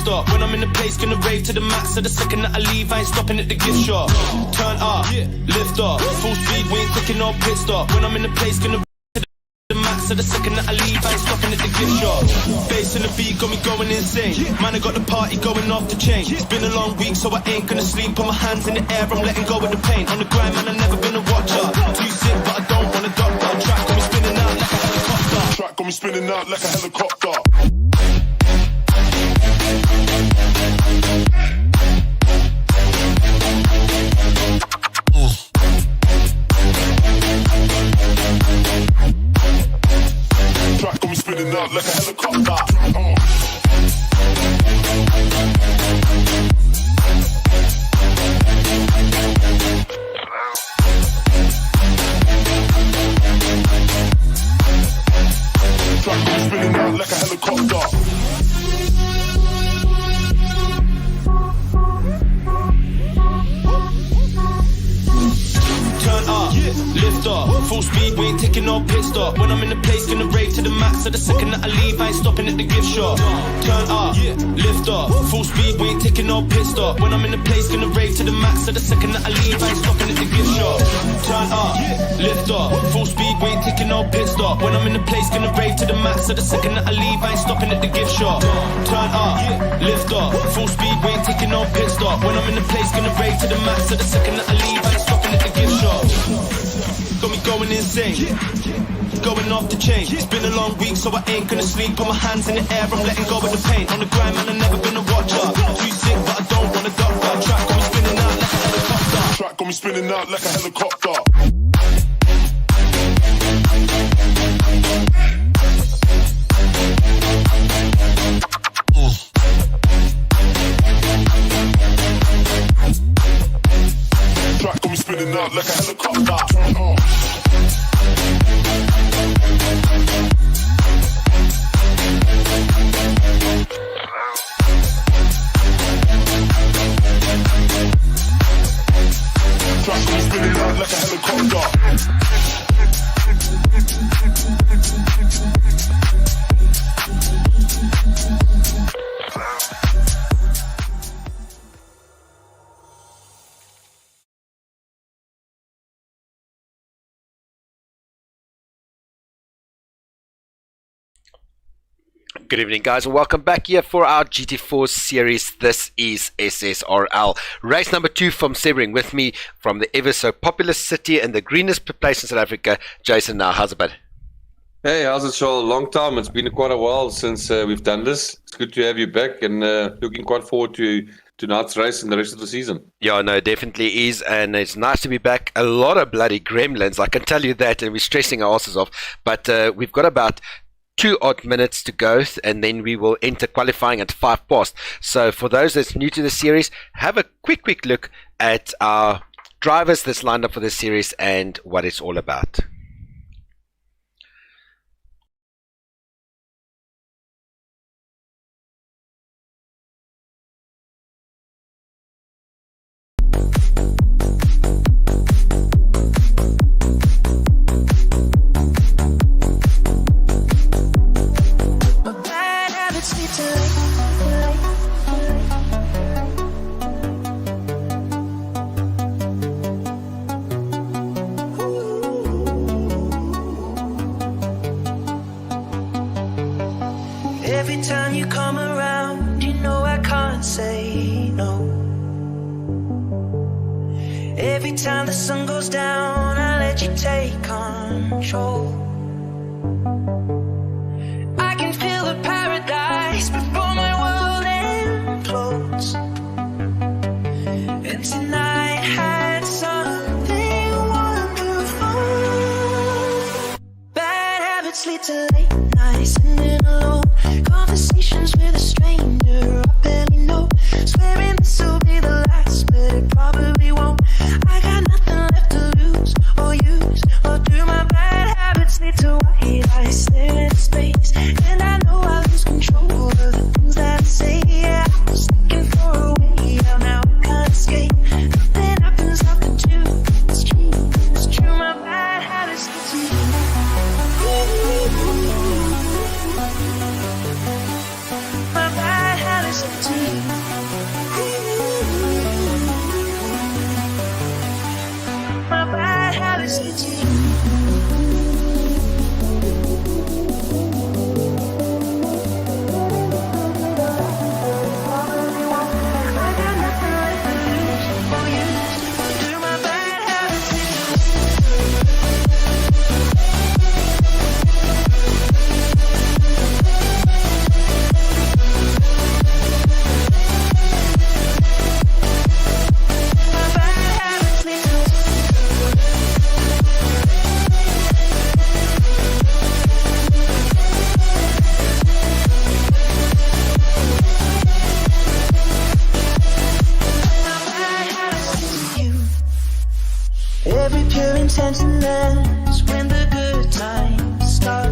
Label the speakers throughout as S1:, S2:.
S1: stop. When I'm in the place, gonna rave to the max. So the second that I leave, I ain't stopping at the gift shop. Turn up, lift up, full speed, we ain't taking no pit stop. When I'm in the place, gonna the max, so the second that I leave, I ain't stopping at the gift shop. Bass in the beat got me going insane. Man, I got the party going off the chain. It's been a long week, so I ain't gonna sleep. Put my hands in the air, I'm letting go of the pain. On the grind, man, I've never been a watcher. Too sick, but I don't wanna doctor. Track got me spinning out like a helicopter. Track got me spinning out like a helicopter. Track got me spinning out like a helicopter. Track got me spinning out like a helicopter. Turn up, lift up, full speed, we ain't taking no pit stop. When I'm in the place, gonna rave to the max. So the second that I leave, I ain't stopping at the gift shop. Turn up, lift up, full speed, we ain't taking no pit stop. When I'm in the place, gonna rave to the max. So the second that I leave, I ain't stopping at the gift shop. Turn up, lift up, full speed, we ain't taking no pit stop. When I'm in the place, gonna rave to the max. So the second that I leave, I ain't stopping at the gift shop. Turn up, lift up, full speed, we ain't taking no pit stop. When I'm in the place, gonna rave to the max. So the second that I leave, I ain't stopping at the gift shop. Got me going insane, going off the chain. It's been a long week, so I ain't gonna sleep. Put my hands in the air, I'm letting go of the pain. On the grind, man, I've never been a watcher. Too sick, but I don't wanna doctor. Track got me spinning out like a helicopter. Track got me spinning out like a helicopter. Track got me spinning out like a helicopter. Track got me spinning out like a helicopter.
S2: Good evening, guys, and welcome back here for our GT4 series. This is SSRL. Race number 2 from Sebring. With me from the ever so populous city and the greenest place in South Africa, Jason. Now, how's it, bud?
S3: Hey, how's it, Charles? Long time. It's been quite a while since we've done this. It's good to have you back, and looking quite forward to tonight's race and the rest of the season.
S2: Yeah, no, definitely is, and it's nice to be back. A lot of bloody gremlins, I can tell you that, and we're stressing our asses off. But we've got about 2 odd minutes to go, and then we will enter qualifying at 5 past. So for those that's new to the series, have a quick look at our drivers that's lined up for this series and what it's all about.
S4: Every time you come around, you know I can't say no. Every time the sun goes down, I let you take control. I can feel the paradise before my world implodes. And tonight had something wonderful. Bad habits lead to late nights, sitting alone. Conversations with a stranger I barely know. Swearing this will be the last, but it probably won't. I got nothing left to lose or use, or do my bad habits lead to white eyes stare into space? And I know I lose control of the things that I say. Yeah, I was looking for a way out, now I can't escape. Nothing happens after 2. It's true, my bad habits lead to habits lead to you. I got nothing left to lose for you. Do my bad habits lead to my bad habits lead to you. Every pure intention ends when the good times start.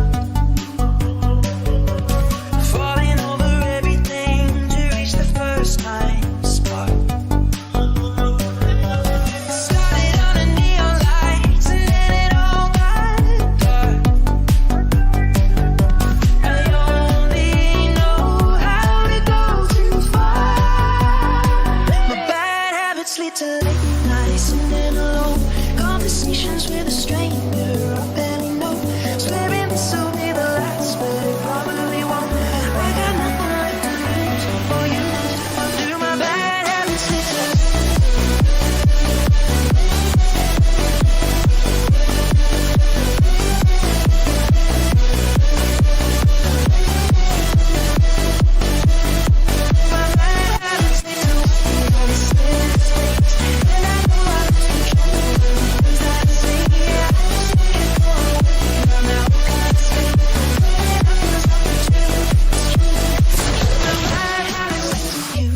S4: Falling over everything to reach the first time spark. Started on a neon lights and then it all got dark. I only know how to go too far. My bad habits lead to late nights and then alone conversations with a stranger I barely know. Swearing this will be the last, but it probably won't. I got nothing left to lose for you. Do my bad habits lead to my bad habits lead to all these mistakes. And I know I lose control of the ones that I say. Yeah, I was looking for a way, and now I can't stay. And I feel something too. It's true. My bad habits lead to you.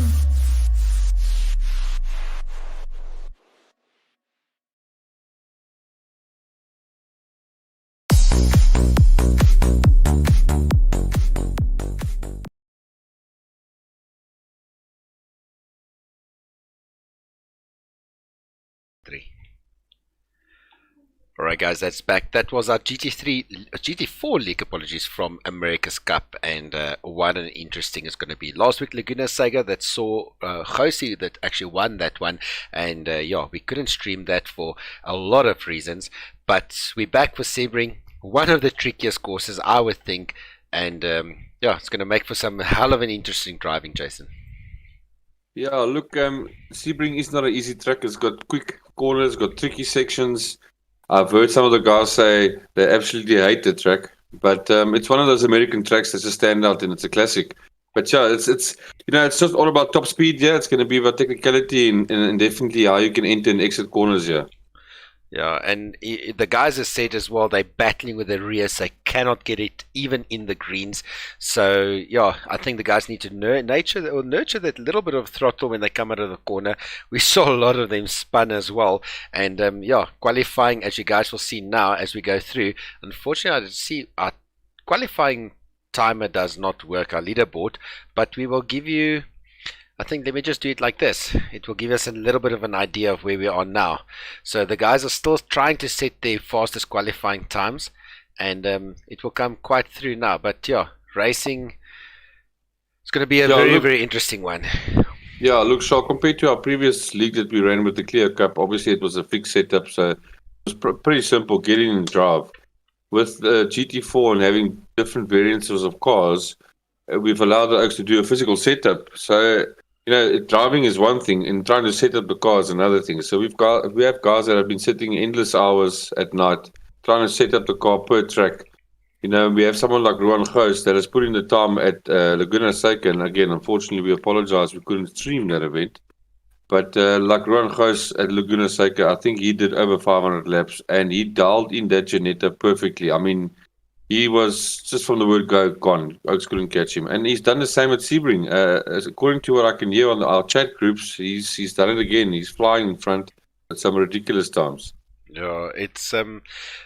S2: Three. Alright guys, that's back. That was our GT4 league, apologies, from America's Cup, and what an interesting it's going to be. Last week Laguna Seca that saw Josie that actually won that one, and yeah, we couldn't stream that for a lot of reasons, but we're back for Sebring, one of the trickiest courses I would think, and yeah, it's going to make for some hell of an interesting driving, Jason.
S3: Yeah, look, Sebring is not an easy track. It's got quick corners, got tricky sections. I've heard some of the guys say they absolutely hate the track, but it's one of those American tracks that's a standout and it's a classic. But yeah, it's you know, it's just all about top speed. Yeah, it's going to be about technicality and definitely how you can enter and exit corners. Yeah.
S2: Yeah, and the guys have said as well they're battling with the rears. They cannot get it even in the greens. So yeah, I think the guys need to nurture that little bit of throttle when they come out of the corner. We saw a lot of them spun as well, and yeah, qualifying, as you guys will see now as we go through. Unfortunately, I see our qualifying timer does not work, our leaderboard, but we will give you, I think, let me just do it like this. It will give us a little bit of an idea of where we are now. So the guys are still trying to set their fastest qualifying times, and it will come quite through now. But yeah, racing, it's going to be a very interesting one.
S3: Yeah, look, Shaw, compared to our previous league that we ran with the Clear Cup, obviously it was a fixed setup, so it was pretty simple, get in and drive. With the GT4 and having different variances of cars, we've allowed the Oaks to do a physical setup. So, you know, driving is one thing, and trying to set up the car is another thing. So we have guys that have been sitting endless hours at night trying to set up the car per track. You know, we have someone like Ruan Ghost that has put in the time at Laguna Seca, and again, unfortunately, we apologize, we couldn't stream that event. But like Ruan Ghost at Laguna Seca, I think he did over 500 laps, and he dialed in that Janetta perfectly. I mean, he was just from the word go gone. Oaks couldn't catch him, and he's done the same at Sebring. According to what I can hear on our chat groups, he's done it again. He's flying in front at some ridiculous times.
S2: Yeah, it's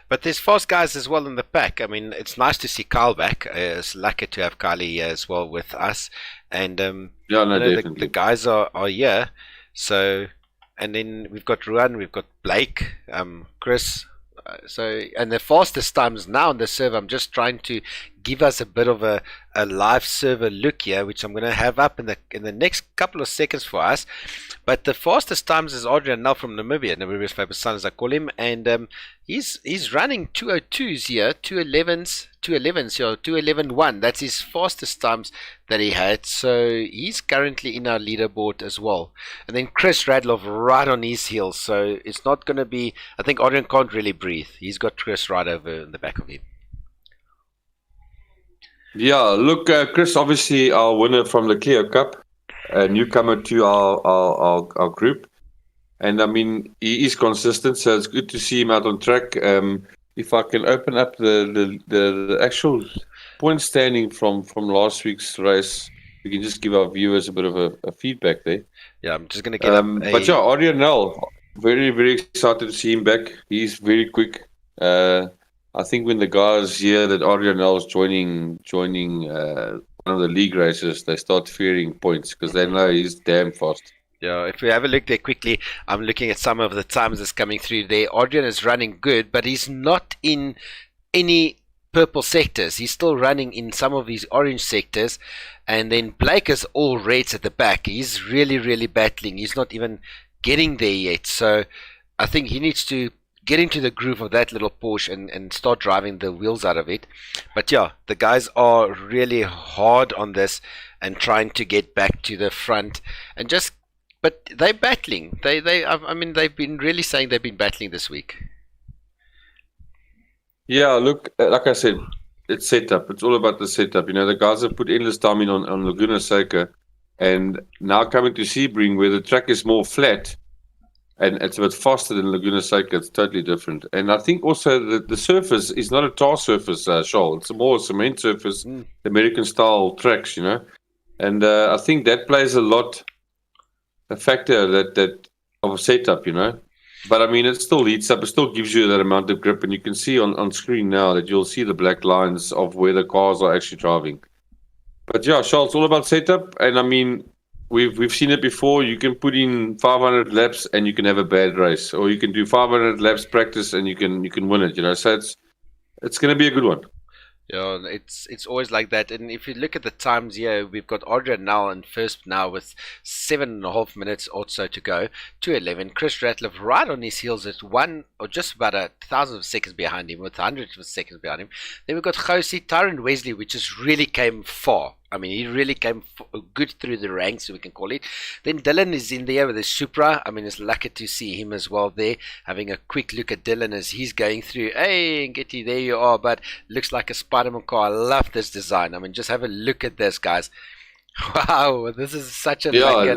S2: but there's fast guys as well in the pack. I mean, it's nice to see Kyle back. It's lucky to have Kylie here as well with us, and
S3: yeah, no,
S2: you know,
S3: definitely.
S2: the guys are here. So, and then we've got Ruan, we've got Blake, Chris. And the fastest times now on the server, I'm just trying to give us a bit of a live server look here, which I'm going to have up in the next couple of seconds for us. But the fastest times is Adrian now from Namibia's favorite son, as I call him, and he's running 202s here, 211s, 211.1. That's his fastest times that he had. So he's currently in our leaderboard as well. And then Chris Radloff right on his heels. So it's not going to be. I think Adrian can't really breathe. He's got Chris right over in the back of him.
S3: Yeah, look, Chris, obviously our winner from the Clio Cup, a newcomer to our group, and I mean he is consistent, so it's good to see him out on track. If I can open up the actual point standing from last week's race, we can just give our viewers a bit of a feedback there.
S2: Yeah, I'm just going to get up.
S3: But yeah, Adrian Nel, very very excited to see him back. He's very quick. I think when the guys hear that Adrian Nel is joining one of the league races, they start fearing points because they know he's damn fast.
S2: Yeah, if we have a look there quickly, I'm looking at some of the times that's coming through there. Adrian is running good, but he's not in any purple sectors. He's still running in some of these orange sectors. And then Blake is all reds at the back. He's really, really battling. He's not even getting there yet. So I think he needs to get into the groove of that little Porsche and start driving the wheels out of it. But yeah, the guys are really hard on this and trying to get back to the front and just, but they're battling. I mean, they've been really saying they've been battling this week.
S3: Yeah, look, like I said, it's setup. It's all about the setup. You know, the guys have put endless time in on Laguna Seca, and now coming to Sebring where the track is more flat, and it's a bit faster than Laguna Seca. It's totally different. And I think also the surface is not a tar surface, Charles. It's a more cement surface, American-style tracks, you know. And I think that plays a factor that of a setup, you know. But, I mean, it still heats up. It still gives you that amount of grip. And you can see on screen now that you'll see the black lines of where the cars are actually driving. But, yeah, Charles, it's all about setup. And, I mean, We've seen it before. You can put in 500 laps and you can have a bad race, or you can do 500 laps practice and you can win it. You know, so it's going to be a good one.
S2: Yeah, it's always like that. And if you look at the times here, we've got Adrian now in first now with 7.5 minutes or so to go. 2:11. Chris Ratliff right on his heels at 1 or just about 1,000 seconds behind him, with 100 seconds behind him. Then we've got Josie, Tyron Wesley, which just really came far. I mean, he really came good through the ranks, we can call it. Then Dylan is in there with his Supra. I mean, it's lucky to see him as well there. Having a quick look at Dylan as he's going through. Hey, Getty, there you are. But looks like a Spider-Man car. I love this design. I mean, just have a look at this, guys. Wow, this is such a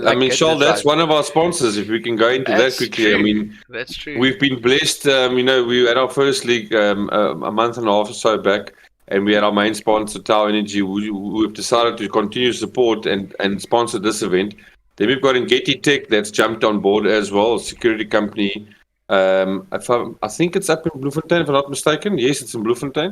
S3: I mean, Charles, that's one of our sponsors. If we can go into that quickly,
S2: true.
S3: I mean,
S2: that's true.
S3: We've been blessed. You know, we had our first league a month and a half or so back, and we had our main sponsor, Tower Energy, who have decided to continue support and sponsor this event. Then we've got Ingeti Tech that's jumped on board as well, a security company. I think it's up in Bloemfontein, if I'm not mistaken. Yes, it's in Bloemfontein.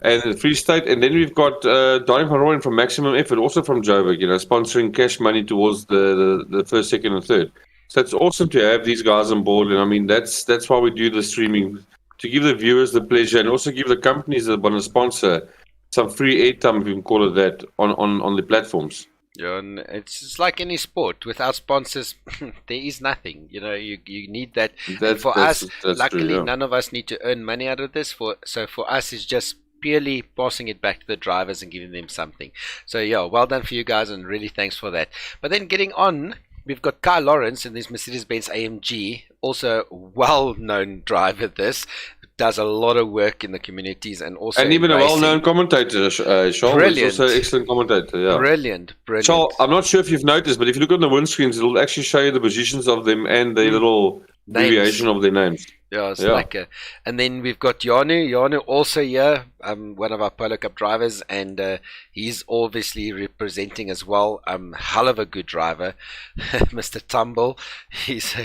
S3: And Free State, and then we've got Donnie van Rooyen from Maximum Effort, also from Joburg, you know, sponsoring cash money towards the first, second, and third. So it's awesome to have these guys on board, and I mean that's why we do the streaming, to give the viewers the pleasure, and also give the companies that want to sponsor some free airtime, if you can call it that, on the platforms.
S2: Yeah, and it's just like any sport. Without sponsors, there is nothing. You know, you need that. And for us, luckily,
S3: true, yeah.
S2: None of us need to earn money out of this. So for us, it's just purely passing it back to the drivers and giving them something. So yeah, well done for you guys, and really thanks for that. But then getting on, we've got Kyle Lawrence in this Mercedes-Benz AMG, also well-known driver. This does a lot of work in the communities and also
S3: even a well-known commentator, Charles.
S2: Brilliant.
S3: Also an excellent commentator. Yeah,
S2: brilliant.
S3: Charles, I'm not sure if you've noticed, but if you look on the windscreens, it'll actually show you the positions of them and the little abbreviation of their names.
S2: Yeah, it's like and then we've got Janu also here, one of our Polo Cup drivers, and he's obviously representing as well. Hell of a good driver, Mr. Tumble. He's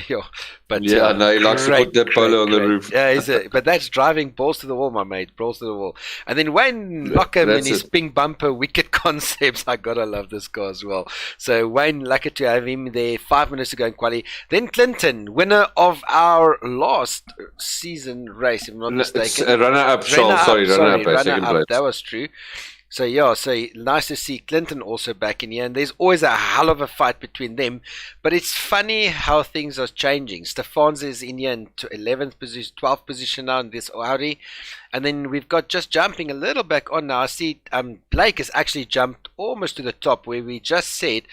S2: but
S3: he likes to put that polo on the roof.
S2: Yeah, but that's driving balls to the wall, my mate, balls to the wall. And then Wayne Lockham in his pink bumper, wicked concepts. I gotta love this car as well. So Wayne, lucky to have him there. 5 minutes to go in quali. Then Clinton, winner of our last season race, if I'm not
S3: It's
S2: mistaken.
S3: a runner-up, Charles. Sorry, runner-up, second place.
S2: That was true. So yeah, so nice to see Clinton also back in here, and there's always a hell of a fight between them. But it's funny how things are changing. Stefan's is in here in 11th position, 12th position now in this Audi, and then we've got just jumping a little back on now. I see Blake has actually jumped almost to the top where we just said,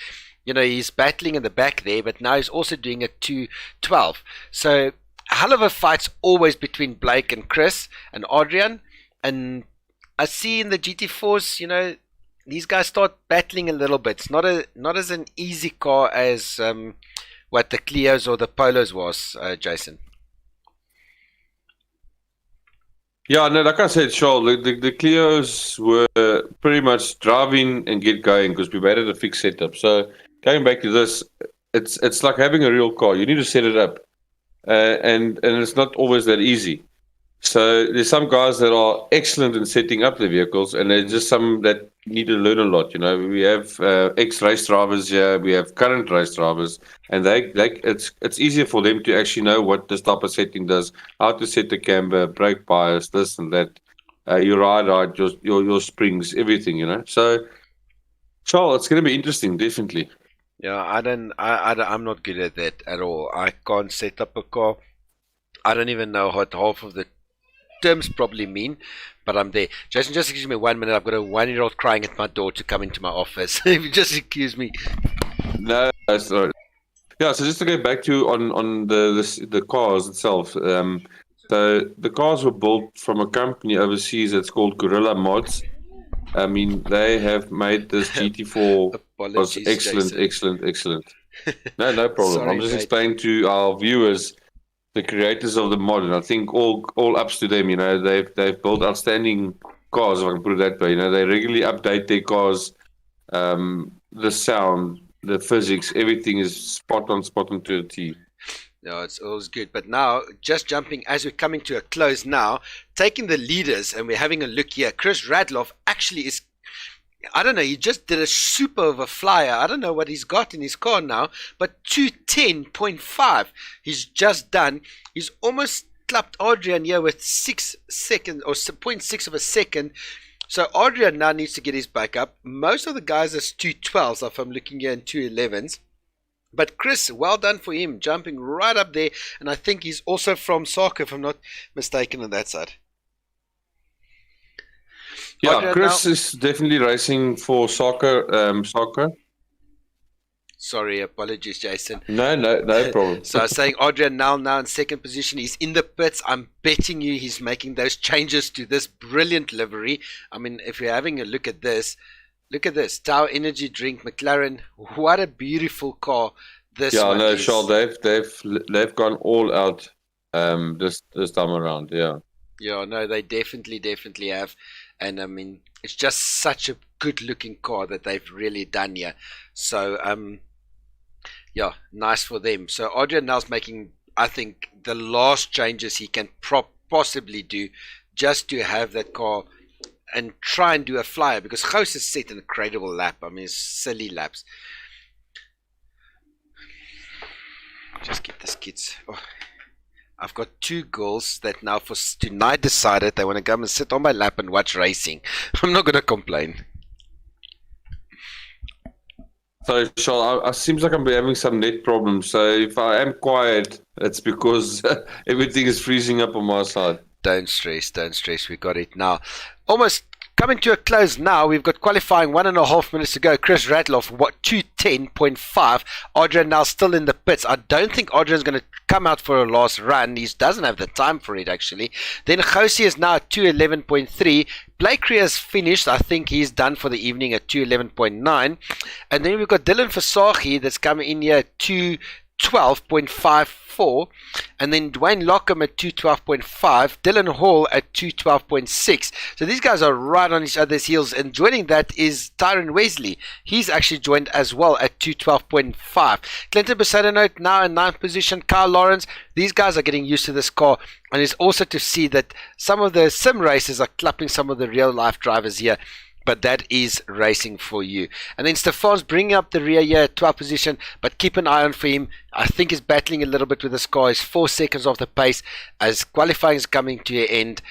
S2: you know, he's battling in the back there, but now he's also doing a 2:12. So a hell of a fight's always between Blake and Chris and Adrian, and I see in the GT4s, you know, these guys start battling a little bit. It's not as an easy car as what the Clios or the Polos was, Jason.
S3: Yeah, no, like I said, Charles, the Clios were pretty much driving and get going because we made it a fixed setup. So going back to this, it's like having a real car. You need to set it up, and it's not always that easy. So there's some guys that are excellent in setting up the vehicles, and there's just some that need to learn a lot. You know, we have ex-race drivers here, we have current race drivers, and it's easier for them to actually know what this type of setting does, how to set the camber, brake bias, this and that, your ride height, your springs, everything. You know, so Charles, it's going to be interesting, definitely.
S2: Yeah, I'm not good at that at all. I can't set up a car. I don't even know what half of the terms probably mean, but I'm there. Jason, just excuse me 1 minute. I've got a 1-year-old crying at my door to come into my office. If you just excuse me.
S3: No, that's all right. Yeah, so just to go back to on the cars itself. So the cars were built from a company overseas that's called Gorilla Mods. I mean, they have made this GT4 was excellent. No problem.
S2: Sorry,
S3: I'm just
S2: mate.
S3: explaining to our viewers, the creators of the mod, and I think all ups to them. You know, they've built outstanding cars, if I can put it that way. You know, they regularly update their cars, the sound, the physics, everything is spot on to a T.
S2: No, it's always good. But now, just jumping as we're coming to a close now, taking the leaders, and we're having a look here. Chris Radloff actually is, I don't know, he just did a super of a flyer. I don't know what he's got in his car now, but 210.5 he's just done. He's almost clapped Adrian here with 6 seconds, or 0.6 of a second. So Adrian now needs to get his bike up. Most of the guys are 212s, if I'm looking here in 211s. But Chris, well done for him, jumping right up there. And I think he's also from Seca, if I'm not mistaken, on that side.
S3: Yeah,
S2: Adrian
S3: Chris
S2: now,
S3: is definitely racing for soccer.
S2: sorry, apologies, Jason.
S3: No problem.
S2: So I was saying Adrian now in second position. He's in the pits. I'm betting you he's making those changes to this brilliant livery. I mean, if you're having a look at this, Tower Energy Drink McLaren. What a beautiful car this one is.
S3: Charles, they've gone all out this time around. Yeah.
S2: Yeah, no, they definitely have. And I mean, it's just such a good looking car that they've really done here. So, yeah, nice for them. So Adrian now's making, I think, the last changes he can possibly do just to have that car and try and do a flyer, because Gous has set an incredible lap. I mean, it's silly laps. Just get this kids. Oh. I've got 2 girls that now for tonight decided they want to come and sit on my lap and watch racing. I'm not going to complain.
S3: So, Charles, it seems like I'm having some net problems. So if I am quiet, it's because everything is freezing up on my side.
S2: Don't stress. We got it now. Almost coming to a close now. We've got qualifying 1.5 minutes to go. Chris Radloff, 210.5. Adrian now still in the pits. I don't think Adrian's going to come out for a last run. He doesn't have the time for it, actually. Then Josie is now at 211.3. Blake Creer's finished. I think he's done for the evening at 211.9. And then we've got Dylan Versace that's coming in here at 212.54, and then Dwayne Lockham at 212.5, Dylan Hall at 212.6. So these guys are right on each other's heels, and joining that is Tyron Wesley. He's actually joined as well at 212.5. Clinton Becerrino now in 9th position. Kyle Lawrence. These guys are getting used to this car, and it's also to see that some of the sim races are clapping some of the real life drivers here. But that is racing for you. And then Stefan's bringing up the rear here, 12th position, but keep an eye on for him. I think he's battling a little bit with this car. He's 4 seconds off the pace as qualifying is coming to an end.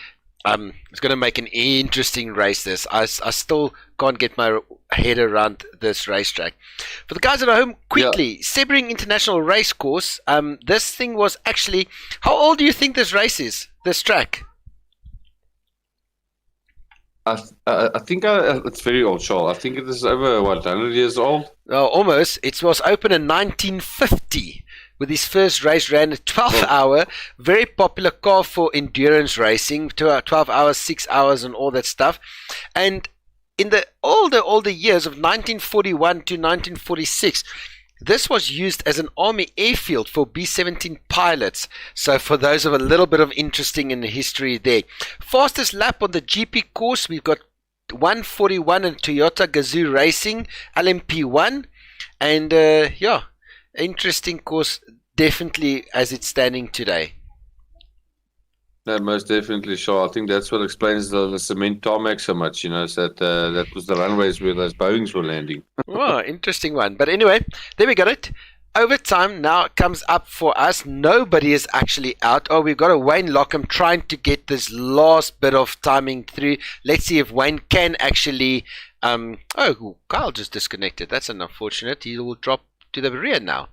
S2: It's going to make an interesting race this. I still can't get my head around this racetrack. For the guys at home, quickly, Sebring International Race Course. This thing was actually, how old do you think this race is, this track?
S3: I think it's very old, Charles. I think it is over, 100 years old?
S2: Almost. It was open in 1950 with his first race ran a 12-hour, very popular car for endurance racing, 12 hours, 6 hours and all that stuff. And in the older years of 1941 to 1946, this was used as an army airfield for B-17 pilots. So for those of a little bit of interesting in the history there. Fastest lap on the GP course, we've got 141 in Toyota Gazoo Racing, LMP1. And interesting course, definitely as it's standing today.
S3: No, most definitely, sure. I think that's what explains the cement tarmac so much, is that was the runways where those Boeings were landing.
S2: Oh, interesting one. But anyway, there we got it. Overtime now comes up for us. Nobody is actually out. Oh, we've got a Wayne Lockham trying to get this last bit of timing through. Let's see if Wayne can actually... Kyle just disconnected. That's unfortunate. He will drop to the rear now.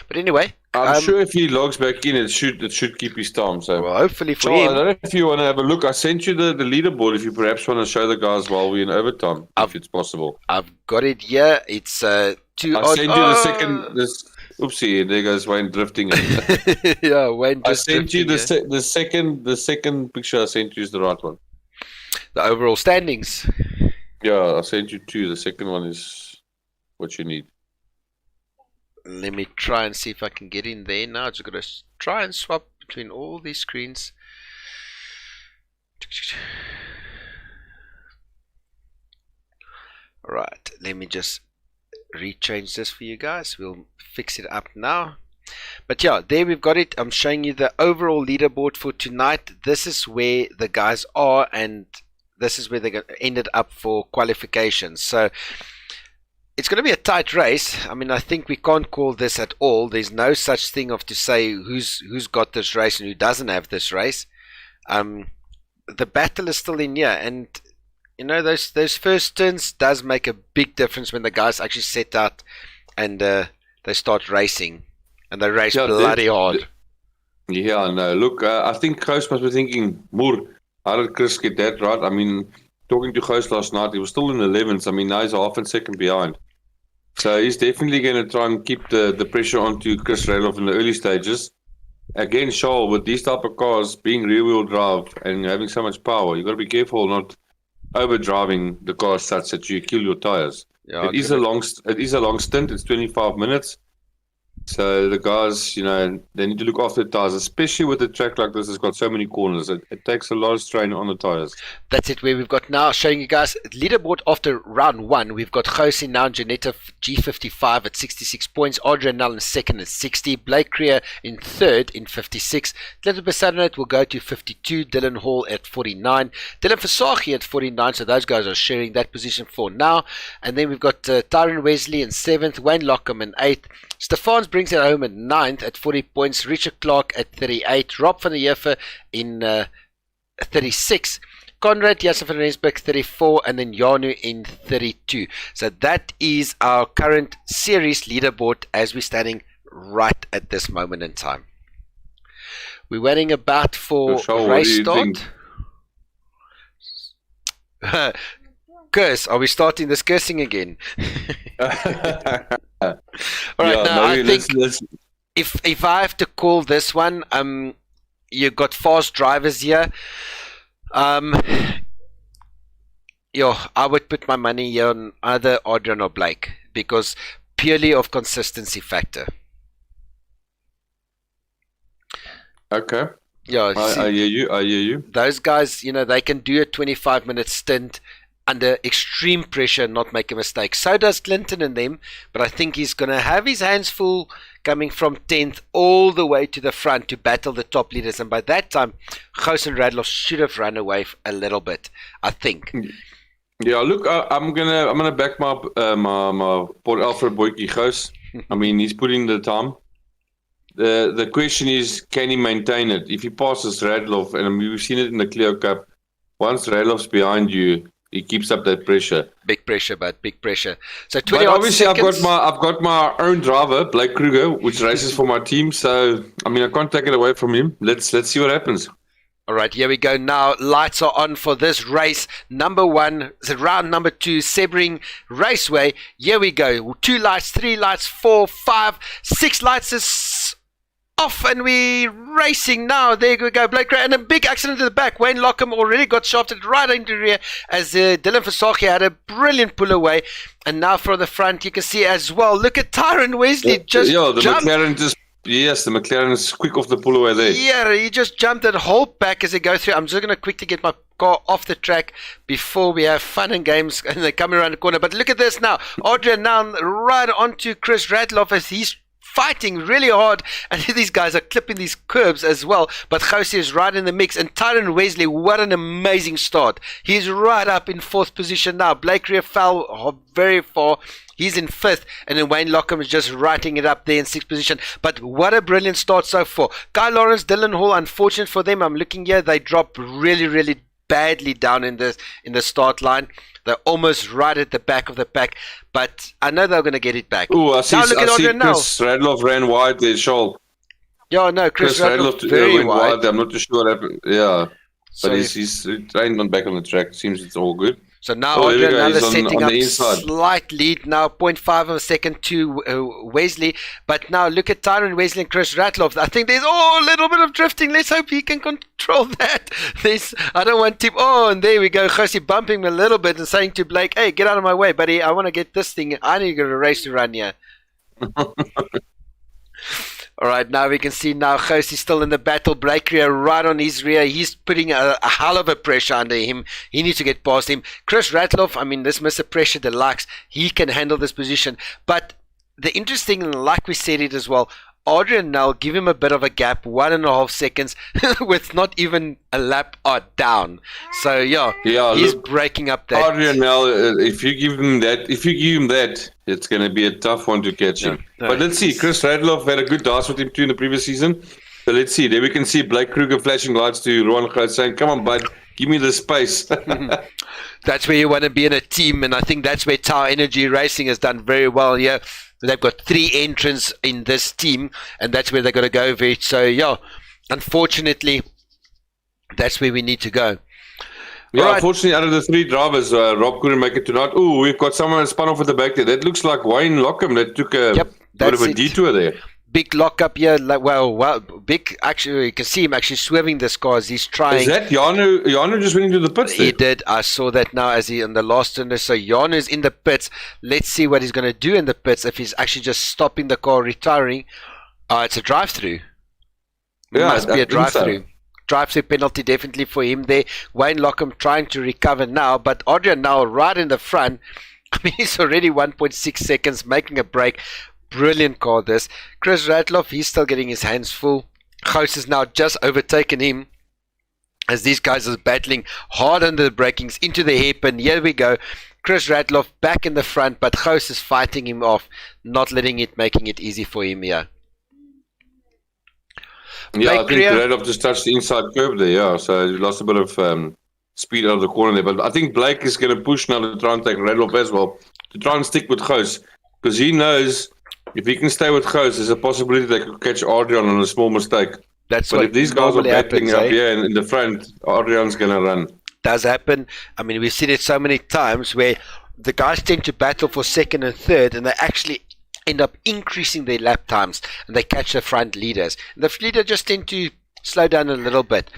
S2: But anyway...
S3: I'm sure if he logs back in, it should keep his time. So,
S2: well, hopefully for
S3: him.
S2: him.
S3: I don't know if you want to have a look. I sent you the leaderboard. If you perhaps want to show the guys while we're in overtime, if it's possible.
S2: I've got it here. It's
S3: I sent you the second. Oopsie, there goes Wayne drifting.
S2: Yeah, Wayne.
S3: I sent you the second picture. I sent you is the right one.
S2: The overall standings.
S3: Yeah, I sent you 2. The second one is what you need.
S2: Let me try and see if I can get in there now. I'm just going to try and swap between all these screens. Alright, let me just rechange this for you guys. We'll fix it up now. But yeah, there we've got it. I'm showing you the overall leaderboard for tonight. This is where the guys are, and this is where they ended up for qualifications. So it's going to be a tight race. I mean, I think we can't call this at all. There's no such thing of to say who's got this race and who doesn't have this race. The battle is still in here, and those first turns does make a big difference when the guys actually set out and they start racing, and they race bloody hard.
S3: Yeah, I know. Look, I think Gous must be thinking, Moor, how did Chris get that right? I mean, talking to Gous last night, he was still in 11th. I mean, now he's half a second behind. So he's definitely going to try and keep the pressure onto Chris Raloff in the early stages. Again, Charles, with these type of cars being rear-wheel drive and having so much power, you've got to be careful not overdriving the car such that you kill your tires. Yeah, it is a long stint. It's 25 minutes. So the guys, they need to look after the tires, especially with a track like this. It's got so many corners. It takes a lot of strain on the tires.
S2: That's it. Where we've got now showing you guys leaderboard after round 1. We've got Jose now and Janetta G55 at 66 points. Adrian now in second at 60. Blake Creer in third in 56. Little Besarnet will go to 52. Dylan Hall at 49. Dylan Versace at 49. So those guys are sharing that position for now. And then we've got Tyron Wesley in 7th. Wayne Lockham in 8th. Stefans brings it home at 9th at 40 points. Richard Clark at 38. Rob van der Heever in 36. Conrad Jasser van Rensburg 34. And then Janu in 32. So that is our current series leaderboard as we're standing right at this moment in time. We're waiting about for race start. Curse, are we starting this cursing again? Alright, now I think if I have to call this one, you got fast drivers here. I would put my money here on either Adrian or Blake because purely of consistency factor.
S3: Okay.
S2: Yeah,
S3: I hear you.
S2: Those guys, they can do a 25-minute stint under extreme pressure and not make a mistake. So does Clinton and them, but I think he's going to have his hands full coming from 10th all the way to the front to battle the top leaders. And by that time, Gous and Radloff should have run away a little bit, I think.
S3: Yeah, look, I'm gonna back my my Port Alfred Boykie Ghost. I mean, he's putting the time. The question is, can he maintain it? If he passes Radloff, and I mean, we've seen it in the Clio Cup, once Radloff's behind you, he keeps up that pressure.
S2: Big pressure, but big pressure. So 20
S3: But
S2: odd
S3: obviously,
S2: seconds.
S3: I've got my own driver, Blake Kruger, which races for my team. So I mean, I can't take it away from him. Let's see what happens.
S2: All right, here we go now. Lights are on for this race. Number 1, round number 2, Sebring Raceway. Here we go. 2 lights, 3 lights, 4, 5, 6 lights is off, and we're racing now. There we go. Blake Gray, and a big accident at the back. Wayne Lockham already got shafted right into the rear as Dylan Versace had a brilliant pull away. And now for the front, you can see as well. Look at Tyron Wesley just
S3: the
S2: jumped.
S3: McLaren just. Yes, the McLaren is quick off the pull away there.
S2: Yeah, he just jumped and hold back as they go through. I'm just going to quickly get my car off the track before we have fun and games, and they're coming around the corner. But look at this now. Adrian now right onto Chris Radloff as he's fighting really hard, and these guys are clipping these curbs as well. But Jose is right in the mix, and Tyron Wesley, what an amazing start. He's right up in 4th position now. Blake Rear fell very far. He's in 5th, and then Wayne Lockham is just writing it up there in 6th position. But what a brilliant start so far. Guy Lawrence, Dylan Hall, unfortunate for them. I'm looking here, they dropped really, really badly down in the start line. They're almost right at the back of the pack, but I know they're going to get it back.
S3: Oh, I see
S2: Chris
S3: Radloff ran wide there, Shaul.
S2: Yeah, no, Chris Radloff very
S3: went
S2: wide.
S3: I'm not too sure what happened. Yeah,
S2: So
S3: but he's trained on back on the track. Seems it's all good.
S2: So now Adrian now
S3: He's
S2: setting
S3: on
S2: up
S3: the inside.
S2: slight lead now, 0.5 of a second to Wesley. But now look at Tyron Wesley and Chris Radloff. I think there's a little bit of drifting. Let's hope he can control that. I don't want to. And there we go. Jose bumping him a little bit and saying to Blake, "Hey, get out of my way, buddy. I want to get this thing. I need to get a race to run here." All right, now we can see now Jose's still in the battle. Blake Rear right on his rear. He's putting a hell of a pressure under him. He needs to get past him. Chris Radloff, I mean, this Mr. Pressure Deluxe, he can handle this position. But the interesting, like we said it as well, Adrian Nell, give him a bit of a gap, 1.5 seconds, with not even a lap down. So yeah, he's breaking up that.
S3: Adrian Nell, if you give him that, it's going to be a tough one to catch him.
S2: No.
S3: But let's see. Chris Radloff had a good dance with him too in the previous season. So let's see. There we can see Blake Kruger flashing lights to Rowan Groot saying, "Come on, bud, give me the space."
S2: That's where you want to be in a team, and I think that's where Tower Energy Racing has done very well here. They've got 3 entrants in this team, and that's where they're going to go over it. So, yeah, unfortunately, that's where we need to go.
S3: Yeah,
S2: Right.
S3: Unfortunately, out of the 3 drivers, Rob couldn't make it tonight. Oh, we've got someone that spun off at the back there. That looks like Wayne Lockham that took a bit of a detour there.
S2: Big lockup here. Big. Actually, you can see him actually swerving this car as he's trying.
S3: Is that Janu? Janu just went into the pits there.
S2: He did. I saw that now as he on the last turn. So Janu's in the pits. Let's see what he's going to do in the pits. If he's actually just stopping the car, retiring. It's a drive-through.
S3: Yeah,
S2: Must be a drive-through.
S3: So.
S2: Drive-through penalty definitely for him there. Wayne Lockham trying to recover now, but Adrian now right in the front. I mean, he's already 1.6 seconds making a break. Brilliant car this. Chris Radloff, he's still getting his hands full. Ghost has now just overtaken him as these guys are battling hard under the brakings into the hairpin. Here we go. Chris Radloff back in the front, but Ghost is fighting him off, not making it easy for him here.
S3: Yeah, I think Radloff just touched the inside curb there, yeah. So he lost a bit of speed out of the corner there. But I think Blake is going to push now to try and take Radloff as well, to try and stick with Ghost. Because he knows if he can stay with Ghost, there's a possibility they could catch Adrian on a small mistake.
S2: But
S3: if these guys are battling up here in the front, Adrian's going to run.
S2: Does happen. I mean, we've seen it so many times where the guys tend to battle for second and third, and they actually end up increasing their lap times, and they catch the front leaders. The leader just tend to slow down a little bit.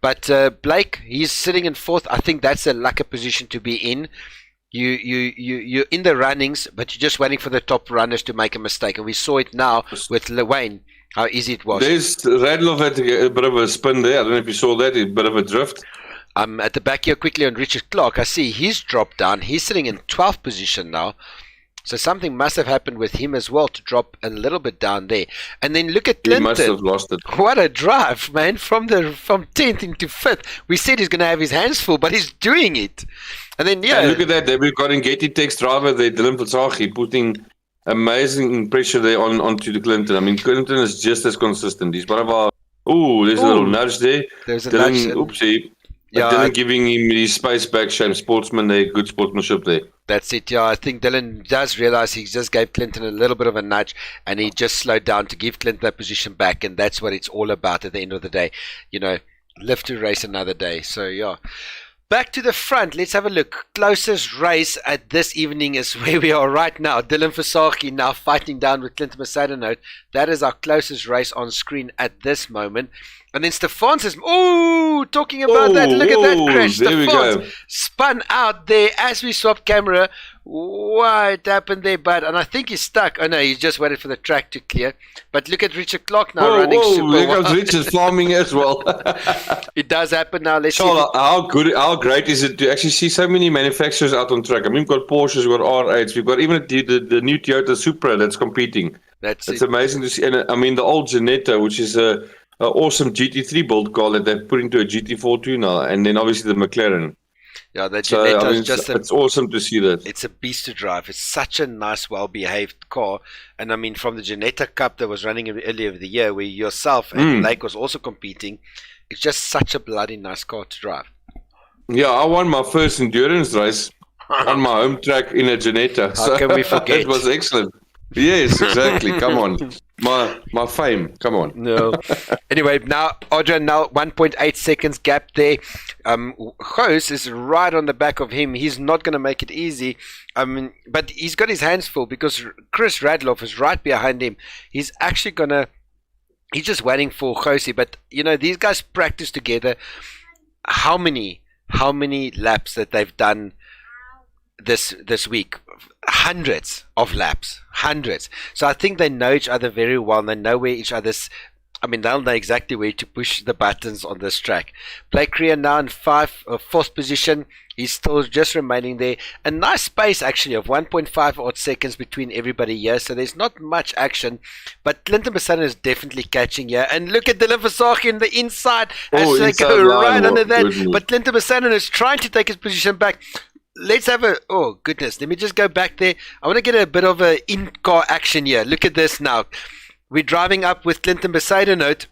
S2: But Blake, he's sitting in 4th. I think that's a lucky position to be in. You're in the runnings, but you're just waiting for the top runners to make a mistake. And we saw it now with Wayne, how easy it was.
S3: There's Radloff had a bit of a spin there. I don't know if you saw that, a bit of a drift.
S2: At the back here quickly on Richard Clark. I see he's dropped down. He's sitting in 12th position now. So something must have happened with him as well to drop a little bit down there. And then look at
S3: He
S2: Clinton.
S3: must have lost it.
S2: What a drive, man! From 10th into 5th. We said he's going to have his hands full, but he's doing it. And then
S3: And look at that. We've got in GT4 driver there, Dylan Versaghi, putting amazing pressure there onto the Clinton. I mean, Clinton is just as consistent. He's one of our. There's a little nudge there.
S2: There's a
S3: Dylan,
S2: nudge.
S3: oopsie.
S2: Yeah,
S3: Dylan giving him his space back. Shame, sportsman there. Good sportsmanship there.
S2: That's it, yeah. I think Dylan does realize he just gave Clinton a little bit of a nudge, and he just slowed down to give Clinton that position back, and that's what it's all about at the end of the day. Live to race another day. So, yeah. Back to the front, let's have a look. Closest race at this evening is where we are right now. Dylan Versaghi now fighting down with Clinton Mercedes. That is our closest race on screen at this moment. And then Stefan says, talking about that, look at that crash.
S3: There we go.
S2: Stefan spun out there as we swapped camera. What happened there, bud? And I think he's stuck. Oh no, he's just waited for the track to clear. But look at Richard Clark now running super
S3: There
S2: well.
S3: comes Richard farming as well.
S2: It does happen now. Let's see.
S3: Charles, how great is it to actually see so many manufacturers out on track? I mean, we've got Porsches, we've got R8s, we've got even the new Toyota Supra that's competing. It's amazing to see. And I mean, the old Ginetta, which is a awesome GT3 build car that they've put into a GT4 too now, and then obviously the McLaren.
S2: Yeah, the Ginetta is just
S3: it's awesome to see that.
S2: It's a beast to drive. It's such a nice, well-behaved car. And I mean, from the Ginetta Cup that was running earlier of the year, where yourself and Blake was also competing, it's just such a bloody nice car to drive.
S3: Yeah, I won my first endurance race on my home track in a Ginetta.
S2: How can we forget?
S3: It was excellent. Yes, exactly. Come on. My fame. Come on.
S2: No. Anyway, now, Adrian, 1.8 seconds gap there. Goos is right on the back of him. He's not going to make it easy. But he's got his hands full because Chris Radloff is right behind him. He's actually going to... He's just waiting for Gosie. But, these guys practice together. How many laps that they've done this week? Hundreds of laps. So I think they know each other very well. They know where each other's... they'll know exactly where to push the buttons on this track. Blake Creer now in fourth position. He's still just remaining there. A nice space, actually, of 1.5 odd seconds between everybody here. So there's not much action. But Clinton Mercedes is definitely catching here. And look at Dylan Versaghi in the inside as they go right under that. But Clinton Mercedes is trying to take his position back. Let's have a... Oh, goodness. Let me just go back there. I want to get a bit of a in-car action here. Look at this now. We're driving up with Clinton Mercedes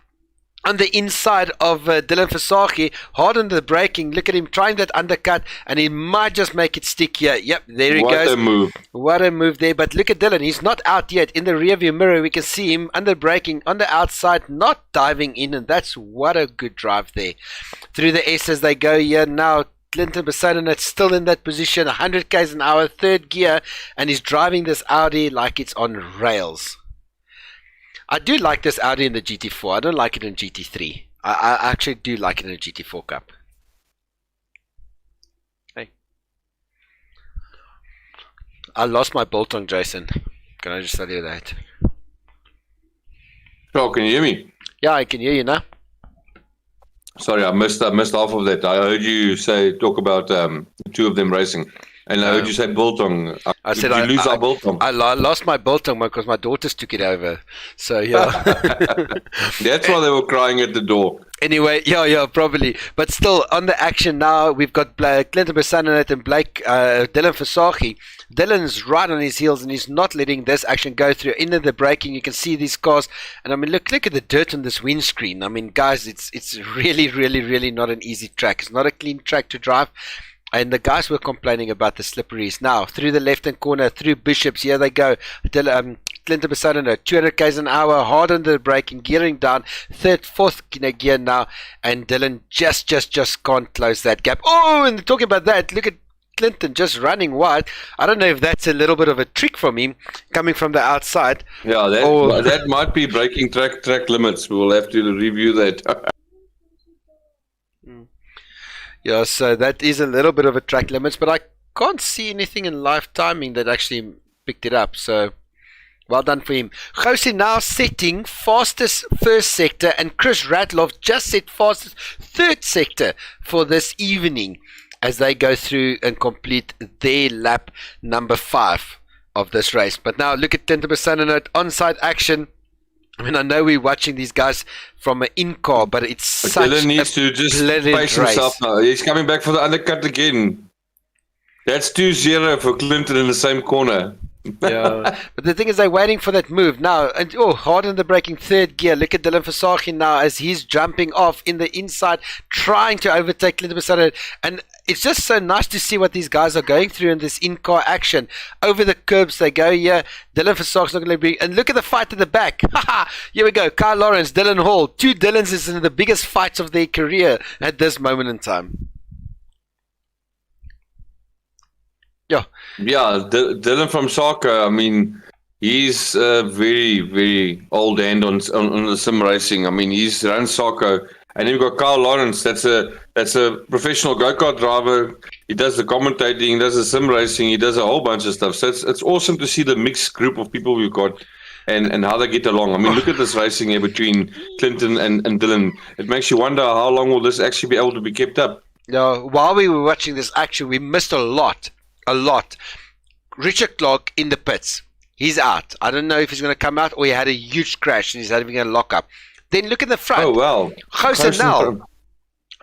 S2: on the inside of Dylan Versaghi. Hard on the braking. Look at him trying that undercut. And he might just make it stick here. Yep, there he goes.
S3: What a move.
S2: What a move there. But look at Dylan. He's not out yet. In the rearview mirror, we can see him under braking on the outside, not diving in. And that's what a good drive there. Through the S as they go here now. Clinton Mercedes still in that position, 100 k's an hour, third gear, and he's driving this Audi like it's on rails. I do like this Audi in the GT4. I don't like it in GT3. I actually do like it in the GT4 Cup. Hey. I lost my Biltong, Jason. Can I just tell you that?
S3: Oh, can you hear me?
S2: Yeah, I can hear you now.
S3: Sorry, I missed half of that. I heard you talk about two of them racing, and I heard you say Biltong.
S2: I said
S3: I lose our Biltong.
S2: I lost my Biltong because my daughters took it over. So yeah,
S3: that's why they were crying at the door.
S2: Anyway, yeah, probably. But still, on the action now, we've got Clinton Mercedes and Dylan Versaghi. Dylan's right on his heels, and he's not letting this action go through. Into the braking, you can see these cars. And look at the dirt on this windscreen. Guys, it's really, really, really not an easy track. It's not a clean track to drive. And the guys were complaining about the slipperies. Now, through the left-hand corner, through Bishops, here they go. Clinton Mercedes, 200 k's an hour, hard on the braking, gearing down, fourth gear now, and Dylan just can't close that gap. Oh, and talking about that, look at Clinton just running wide. I don't know if that's a little bit of a trick from him, coming from the outside.
S3: Yeah, that might be breaking track limits. We will have to review that.
S2: Yeah, so that is a little bit of a track limits, but I can't see anything in live timing that actually picked it up. So, well done for him. Gosie now setting fastest first sector, and Chris Radloff just set fastest third sector for this evening as they go through and complete their lap number 5. of this race. But now look at Clinton Bassano at onside action. I mean, I know we're watching these guys from an in-car, but it's such
S3: Dylan needs to just pace himself now. He's coming back for the undercut again. That's 2-0 for Clinton in the same corner.
S2: Yeah, but the thing is, they're waiting for that move now. And hard in the braking third gear. Look at Dylan Versace now as he's jumping off in the inside, trying to overtake Clinton Bassano. And it's just so nice to see what these guys are going through in this in-car action. Over the curbs they go here. Dylan Versace's not going to be. And look at the fight at the back. Here we go. Kyle Lawrence, Dylan Hall. Two Dylans is in the biggest fights of their career at this moment in time. Yeah,
S3: Dylan from Seca, I mean, he's very, very old hand on the sim racing. I mean, he's run Seca, and then you've got Kyle Lawrence. That's a professional go-kart driver. He does the commentating, he does the sim racing, he does a whole bunch of stuff. So it's awesome to see the mixed group of people we've got and how they get along. I mean, look at this racing here between Clinton and Dylan. It makes you wonder how long will this actually be able to be kept up.
S2: Yeah, while we were watching this action, we missed a lot. Richard Clark in the pits. He's out. I don't know if he's going to come out or he had a huge crash and he's having a lock-up. Then look in the front.
S3: Oh, well.
S2: Jose Nel.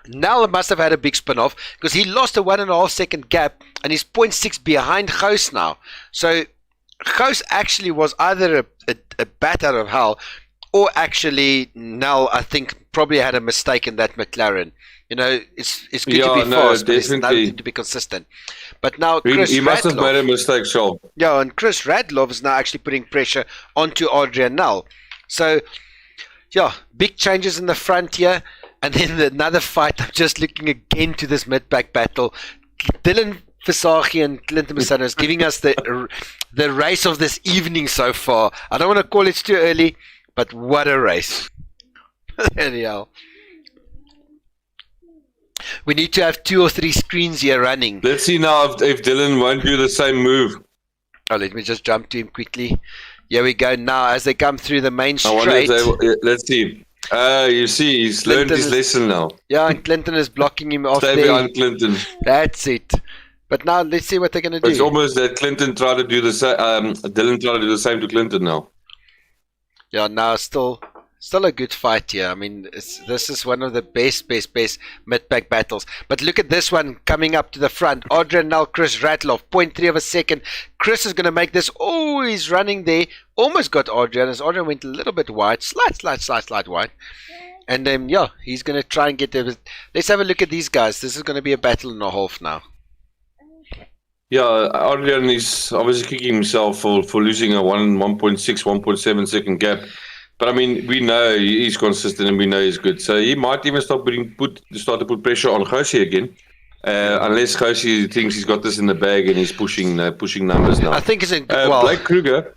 S2: Nel must have had a big spin-off because he lost a 1.5 second gap and he's 0.6 behind Jose now. So Jose actually was either a bat out of hell or actually Nel, I think, probably had a mistake in that McLaren. You know, it's good to be fast, but it's nothing to be consistent. But now
S3: he must have made a mistake, Shaw.
S2: Yeah, and Chris Radloff is now actually putting pressure onto Adrian Nel. So, yeah, big changes in the front here. And then another fight. I'm just looking again to this mid-back battle. Dylan Versace and Clinton Bassano is giving us the race of this evening so far. I don't want to call it too early, but what a race. Anyhow. We need to have 2 or 3 screens here running.
S3: Let's see now if Dylan won't do the same move.
S2: Oh, let me just jump to him quickly. Here we go now as they come through the main straight.
S3: Let's see. You see, he's learned his lesson now.
S2: Yeah, and Clinton is blocking him off
S3: there. Stay behind Clinton.
S2: That's it. But now let's see what they're going to do.
S3: It's almost that Clinton tried to do the same. Dylan tried to do the same to Clinton now.
S2: Yeah, now still a good fight here. I mean, this is one of the best mid-pack battles. But look at this one coming up to the front. Adrian Nel, Chris Radloff, 0.3 of a second. Chris is going to make this. Oh, he's running there. Almost got Adrian as Adrian went a little bit wide. Slight wide. And then, yeah, he's going to try and get there. Let's have a look at these guys. This is going to be a battle and a half now.
S3: Yeah, Adrian is obviously kicking himself for losing a 1.6, 1.7 second gap. But I mean, we know he's consistent and we know he's good. So he might even start to put pressure on Jose again. Unless Jose thinks he's got this in the bag and he's pushing numbers now.
S2: I think it's in
S3: Blake Kruger.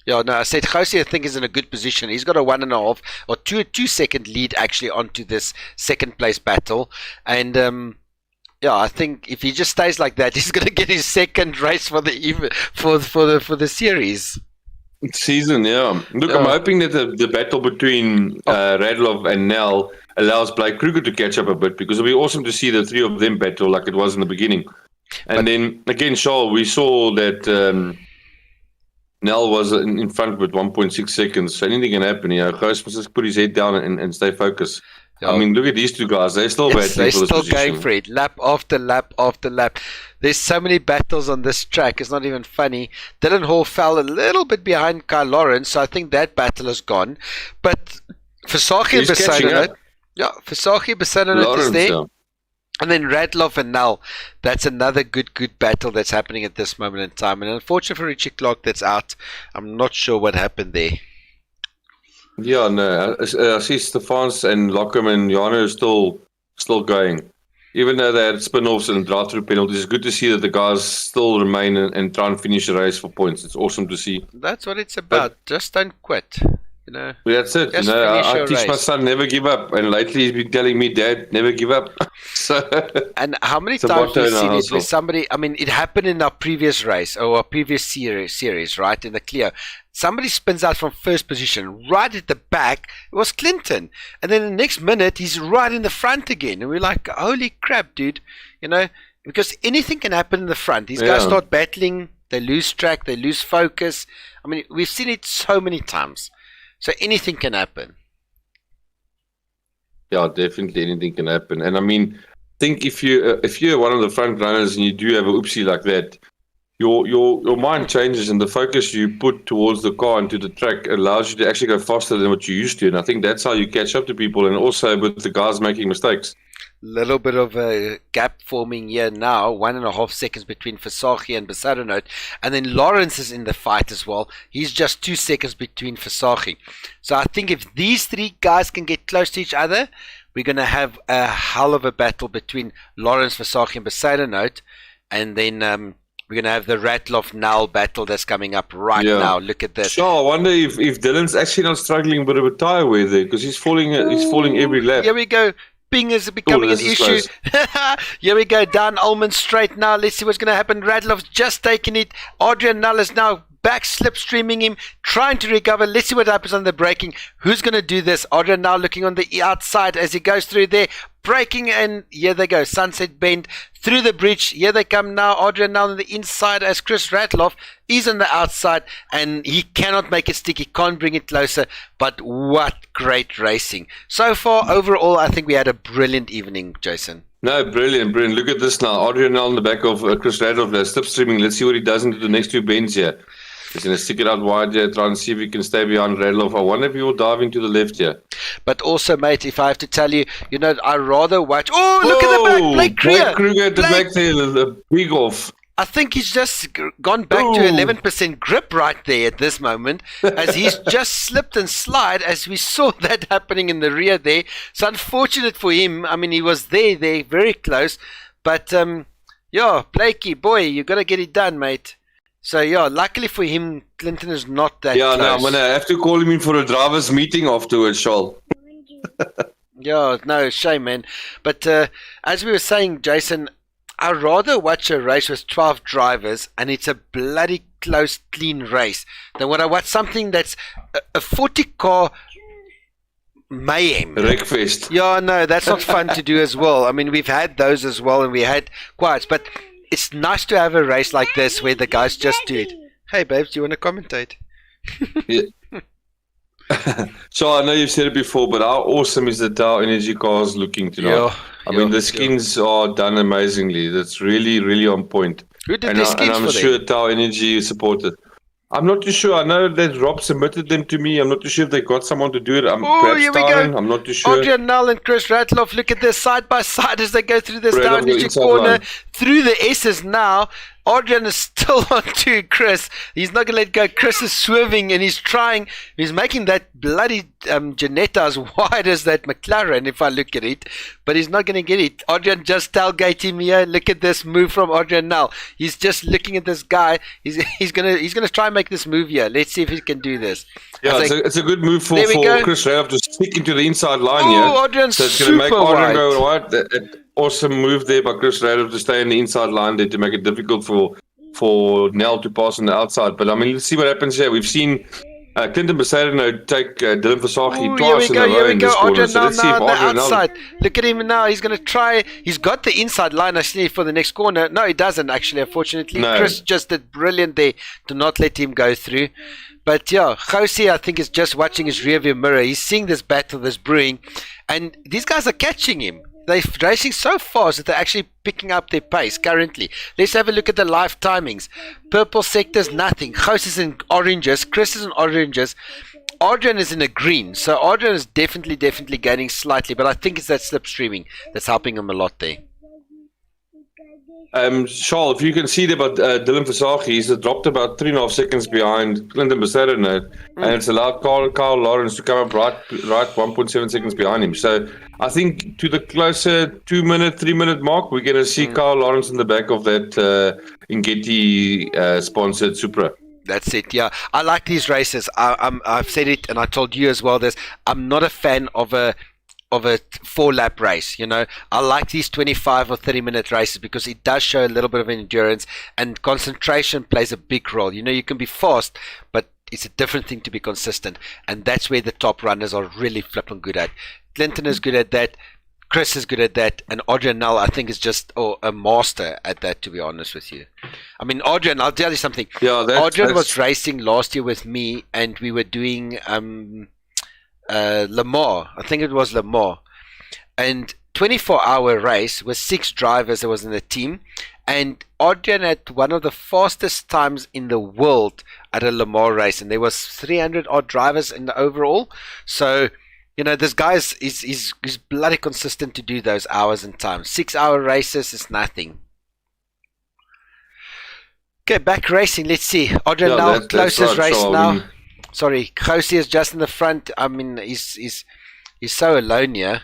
S2: Yeah, no, I said Jose I think is in a good position. He's got a 1.5 or 2 second lead actually onto this second place battle. And yeah, I think if he just stays like that, he's going to get his second race for the series.
S3: Season, yeah. Look, I'm hoping that the battle between Radloff and Nel allows Blake Kruger to catch up a bit because it'll be awesome to see the 3 of them battle like it was in the beginning. And then again, Charles, we saw that Nel was in front with 1.6 seconds. So anything can happen. You know, Ghost must just put his head down and stay focused. I mean, look at these 2 guys. They're still battling for this position. They're still going for it,
S2: lap after lap after lap. There's so many battles on this track. It's not even funny. Dylan Hall fell a little bit behind Kyle Lawrence, so I think that battle is gone. But Versace and Bassano, is there. Yeah. And then Radloff and Nel. That's another good battle that's happening at this moment in time. And unfortunately for Richie Clark, that's out. I'm not sure what happened there.
S3: Yeah, no. I see Stefans and Lockham and Jano still going. Even though they had spin-offs and drive-through penalties, it's good to see that the guys still remain and try and finish the race for points. It's awesome to see.
S2: That's what it's about. Just don't quit. You know.
S3: That's it. You know, I teach my son never give up, and lately he's been telling me, "Dad, never give up." So.
S2: And how many times we've seen it with somebody? I mean, it happened in our previous race or our previous series, right in the Clio. Somebody spins out from first position, right at the back. It was Clinton. And then the next minute, he's right in the front again. And we're like, holy crap, dude. You know, because anything can happen in the front. These guys start battling they lose track, they lose focus. I mean, we've seen it so many times. So anything can happen.
S3: Yeah, definitely anything can happen. And I mean, think if you're one of the front runners and you do have a oopsie like that, your mind changes and the focus you put towards the car and to the track allows you to actually go faster than what you used to. And I think that's how you catch up to people, and also with the guys making mistakes.
S2: Little bit of a gap forming here now, 1.5 seconds between Versace and Besarenot, and then Lawrence is in the fight as well. He's just 2 seconds between Versace. So I think if these three guys can get close to each other, we're going to have a hell of a battle between Lawrence, Versace and Besarenot, and then we're going to have the Ratloff-Nall battle that's coming up right now. Look at this.
S3: Sure, I wonder if Dylan's actually not struggling with a tire wear there, because he's falling every lap.
S2: Here we go. Ping is becoming an issue. Here we go, down Ullman straight now. Let's see what's going to happen. Radloff's just taken it. Adrian Nall is now back slipstreaming him, trying to recover. Let's see what happens on the braking. Who's going to do this? Adrian Nall looking on the outside as he goes through there. Braking, and here they go. Sunset Bend through the bridge. Here they come now. Adrian Nall on the inside as Chris Ratloff is on the outside, and he cannot make it stick. He can't bring it closer. But what great racing. So far, overall, I think we had a brilliant evening, Jason.
S3: No, brilliant. Look at this now. Adrian Nall on the back of Chris Ratloff. They're slipstreaming. Let's see what he does into the next two bends here. He's going to stick it out wide here, try and see if he can stay behind Radloff. I wonder if he will dive into the left here.
S2: But also, mate, if I have to tell you, I'd rather watch... Oh, look at the back, Blake
S3: Kruger at the back there, the big off.
S2: I think he's just gone back to 11% grip right there at this moment, as he's just slipped and slide, as we saw that happening in the rear there. It's unfortunate for him. I mean, he was there, very close. But, Blakey, boy, you got to get it done, mate. So, luckily for him, Clinton is not that close.
S3: No, I'm going to have to call him in for a driver's meeting afterwards, Charles.
S2: No, shame, man. But as we were saying, Jason, I'd rather watch a race with 12 drivers and it's a bloody close, clean race than when I watch something that's a 40-car mayhem.
S3: Wreckfest.
S2: Yeah, no, that's not fun to do as well. I mean, we've had those as well, and we had quiets, but it's nice to have a race like this where the guys just do it. Hey, babes, do you want to commentate?
S3: Yeah. So I know you've said it before, but how awesome is the Dow Energy cars looking tonight? I mean, the skins are done amazingly. That's really, really on point.
S2: Who did the skins
S3: and I'm
S2: for
S3: sure
S2: them?
S3: Dow Energy supported. I'm not too sure. I know that Rob submitted them to me. I'm not too sure if they got someone to do it.
S2: Here we go.
S3: I'm not too sure.
S2: Adrian Nall and Chris Ratloff, look at this side by side as they go through this Dow Energy corner. Through the S's now. Adrian is still on to Chris. He's not going to let go. Chris is swerving and he's trying. He's making that bloody Janetta as wide as that McLaren, if I look at it. But he's not going to get it. Adrian just tailgate him here. Look at this move from Adrian now. He's just looking at this guy. He's gonna try and make this move here. Let's see if he can do this.
S3: Yeah, it's a good move for Chris Ratloff to stick into the inside line here.
S2: Adrian's
S3: so it's going to make
S2: super
S3: Adrian
S2: wide.
S3: go wide. Awesome move there by Chris Ratloff to stay in the inside line there to make it difficult for Nell to pass on the outside. But I mean, let's see what happens here. We've seen Clinton Besarenot take Dylan Versace twice in a row in this corner. So let's see if Adrian
S2: outside. Look at him now. He's going to try. He's got the inside line, I see, for the next corner. No, he doesn't, actually, unfortunately.
S3: No.
S2: Chris just did brilliant there to not let him go through. But yeah, Jose, I think, is just watching his rearview mirror. He's seeing this battle that's brewing. And these guys are catching him. They're racing so fast that they're actually picking up their pace currently. Let's have a look at the live timings. Purple sector's nothing. Jose is in oranges. Chris is in oranges. Adrian is in a green. So Adrian is definitely gaining slightly. But I think it's that slipstreaming that's helping him a lot there.
S3: Charles, if you can see there about Dylan Versace, he's dropped about 3.5 seconds behind Clinton Besarenot, and it's allowed Carl Lawrence to come up right 1.7 seconds behind him. So I think to the closer 3-minute mark, we're going to see Carl Lawrence in the back of that Ingeti sponsored Supra.
S2: That's it, yeah. I like these races. I've said it, and I told you as well this. I'm not a fan of a 4-lap race. I like these 25 or 30-minute races because it does show a little bit of endurance, and concentration plays a big role. You can be fast, but it's a different thing to be consistent, and that's where the top runners are really flipping good at. Clinton is good at that, Chris is good at that, and Adrian Nall, I think, is just a master at that, to be honest with you. I mean, Adrian, I'll tell you something.
S3: Yeah,
S2: Adrian was racing last year with me, and we were doing Le Mans. I think it was Le Mans. And 24-hour race with 6 drivers that was in the team. And Adrian had one of the fastest times in the world at a Le Mans race. And there was 300 odd drivers in the overall. So, you know, this guy is bloody consistent to do those hours and times. 6-hour races is nothing. Okay, back racing. Let's see. Adrian now closest race so, now. Sorry, Josie is just in the front. I mean, he's so alone here.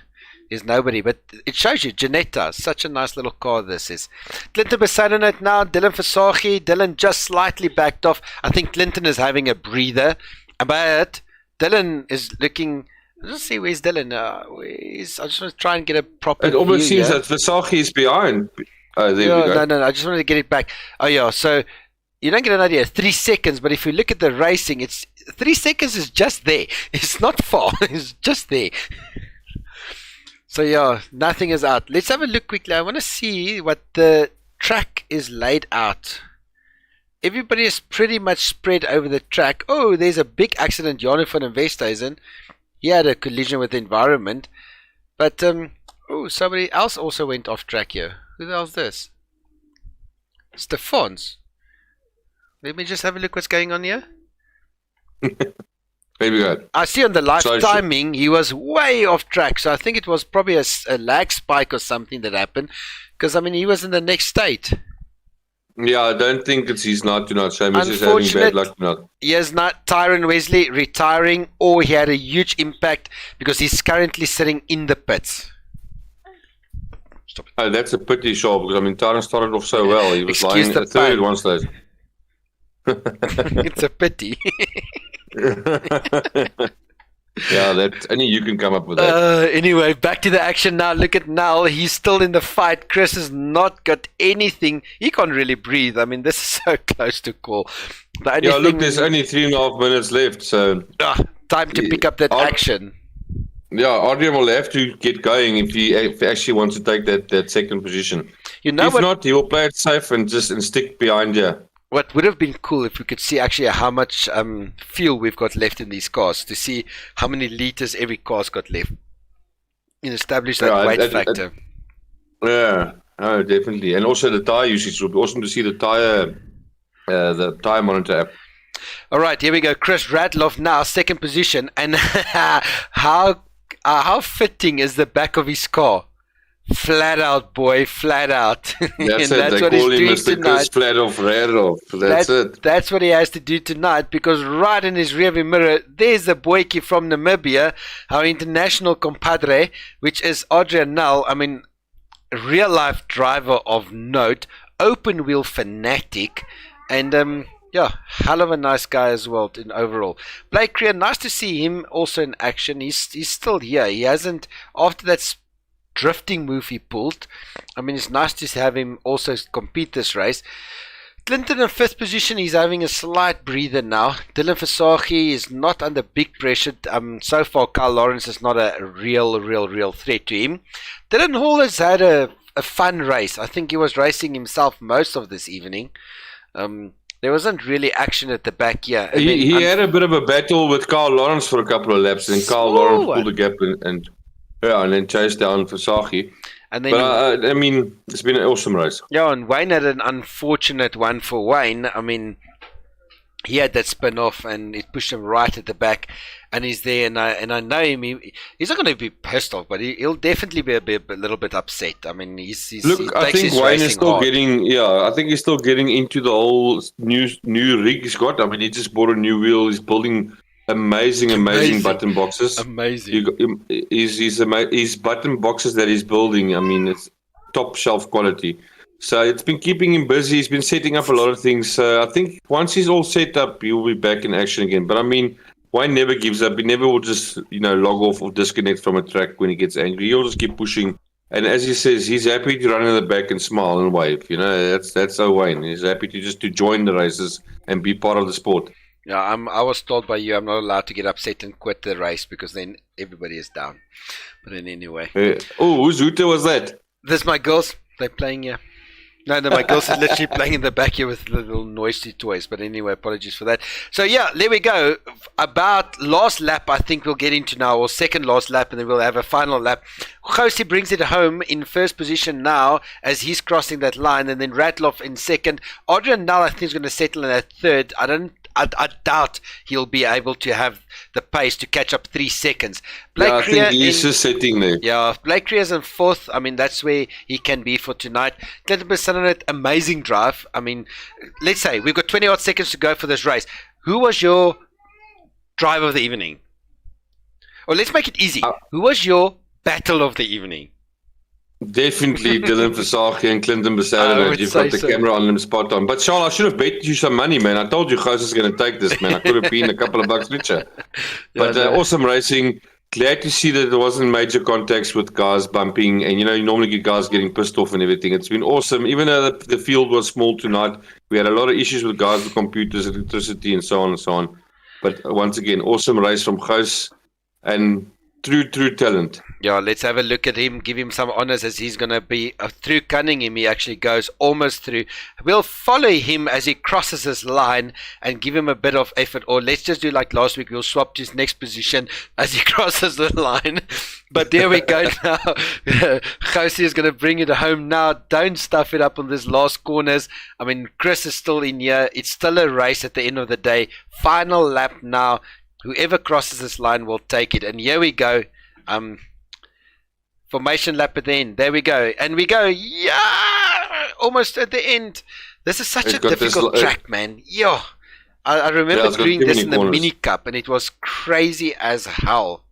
S2: There's nobody, but it shows you. Janetta, such a nice little car this is. Clinton beside on it now. Dylan Versace. Dylan just slightly backed off. I think Clinton is having a breather. But Dylan is looking... Let's see, where's Dylan? I just want to try and get a proper
S3: It almost
S2: view
S3: seems
S2: here.
S3: that Versace is behind. Oh, there we go.
S2: No, I just wanted to get it back. Oh, yeah, so you don't get an idea. 3 seconds, but if you look at the racing, it's 3 seconds is just there. It's not far. It's just there. So, yeah, nothing is out. Let's have a look quickly. I want to see what the track is laid out. Everybody is pretty much spread over the track. Oh, there's a big accident. Janne van den Westhuizen. He had a collision with the environment. But, oh, somebody else also went off track here. Who the hell's this? Stefan's. Let me just have a look what's going on here.
S3: Maybe good.
S2: I see on the live timing he was way off track. So I think it was probably a lag spike or something that happened. Because, I mean, he was in the next state.
S3: Yeah, I don't think he's not, you know, so he's just having bad luck. Not.
S2: He is not Tyron Wesley retiring, or he had a huge impact because he's currently sitting in the pits.
S3: Oh, that's a pity, Shaw, because I mean, Tyron started off so well. He was lying at third at one stage.
S2: It's a pity.
S3: Yeah, that only you can come up with that.
S2: Anyway, back to the action now. Look at Nal. He's still in the fight. Chris has not got anything. He can't really breathe. I mean, this is so close to call.
S3: Yeah, look, there's only 3.5 minutes left, so...
S2: time to pick up that action.
S3: Yeah, Adrian will have to get going if he actually wants to take that second position.
S2: You know,
S3: if not, he will play it safe and stick behind you.
S2: What would have been cool if we could see actually how much fuel we've got left in these cars, to see how many liters every car's got left, and establish that weight factor.
S3: Yeah, oh, definitely. And also the tire usage. It would be awesome to see the tire monitor app.
S2: All right, here we go. Chris Radloff now, second position. And how fitting is the back of his car? Flat out, boy, flat out.
S3: That's it. They call him Mr. Chris Flat-off, Radloff. That's it.
S2: That's what he has to do tonight, because right in his rearview mirror, there's the boykie from Namibia, our international compadre, which is Adrian Null. I mean, real-life driver of note, open-wheel fanatic, and yeah, hell of a nice guy as well in overall. Blake Creer, nice to see him also in action. He's still here. He hasn't, after that drifting move he pulled. I mean, it's nice to have him also compete this race. Clinton in 5th position. He's having a slight breather now. Dylan Versace is not under big pressure. So far, Carl Lawrence is not a real threat to him. Dylan Hall has had a fun race. I think he was racing himself most of this evening. There wasn't really action at the back here.
S3: He had a bit of a battle with Carl Lawrence for a couple of laps, and Carl Lawrence pulled the gap and then chased down Versace.
S2: And then,
S3: but I mean, it's been an awesome race.
S2: Yeah, and Wayne had an unfortunate one for Wayne. I mean, he had that spin off and it pushed him right at the back, and he's there. And I know him. He's not going to be pissed off, but he'll definitely be a little bit upset. I mean,
S3: look. I think Wayne is still getting. Yeah, I think he's still getting into the whole new rig he's got. I mean, he just bought a new wheel. He's building amazing button boxes.
S2: Amazing.
S3: His button boxes that he's building, I mean, it's top shelf quality. So it's been keeping him busy. He's been setting up a lot of things. I think once he's all set up, he'll be back in action again. But I mean, Wayne never gives up. He never will just, log off or disconnect from a track when he gets angry. He'll just keep pushing. And as he says, he's happy to run in the back and smile and wave. That's so Wayne. He's happy to join the races and be part of the sport.
S2: Yeah, I was told by you I'm not allowed to get upset and quit the race, because then everybody is down. But then anyway.
S3: Whose Huta was that?
S2: This is my girls. They're playing here. No, my girls are literally playing in the back here with little noisy toys. But anyway, apologies for that. So, yeah, there we go. About last lap, I think we'll get into now, or second last lap, and then we'll have a final lap. Josie brings it home in first position now as he's crossing that line, and then Ratloff in second. Adrian Nall, I think, is going to settle in at third. I doubt he'll be able to have the pace to catch up 3 seconds. Blake
S3: I think he's just sitting there.
S2: Yeah, Blake Creer's in fourth. I mean, that's where he can be for tonight. Clinton Besson, amazing drive. I mean, let's say we've got 20 odd seconds to go for this race. Who was your driver of the evening? Or let's make it easy. Who was your battle of the evening?
S3: Definitely Dylan Versace and Clinton Besson. You've got the camera on them spot on. But Charles, I should have bet you some money, man. I told you Gous is going to take this, man. I could have been a couple of bucks richer. But awesome racing. Glad to see that there wasn't major contacts with guys bumping. And, you normally get guys getting pissed off and everything. It's been awesome. Even though the field was small tonight, we had a lot of issues with guys with computers, electricity, and so on and so on. But once again, awesome race from Gous and true talent.
S2: Yeah, let's have a look at him, give him some honors as he's going to be through Cunningham. He actually goes almost through. We'll follow him as he crosses his line and give him a bit of effort. Or let's just do like last week, we'll swap to his next position as he crosses the line. But there we go now. Josie is going to bring it home now. Don't stuff it up on this last corners. I mean, Chris is still in here. It's still a race at the end of the day. Final lap now. Whoever crosses this line will take it. And here we go. Formation lap at the end. There we go. And we go. Yeah! Almost at the end. This is such a difficult track, man. Yeah. I remember doing this in the mini cup, and it was crazy as hell.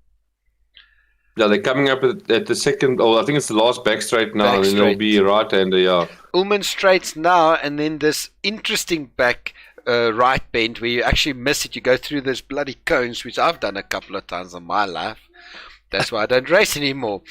S3: Yeah, they're coming up at the second, I think it's the last back straight now, and then it'll be right-hander, yeah.
S2: Ullman straights now, and then this interesting back right bend where you actually miss it. You go through those bloody cones, which I've done a couple of times in my life. That's why I don't race anymore.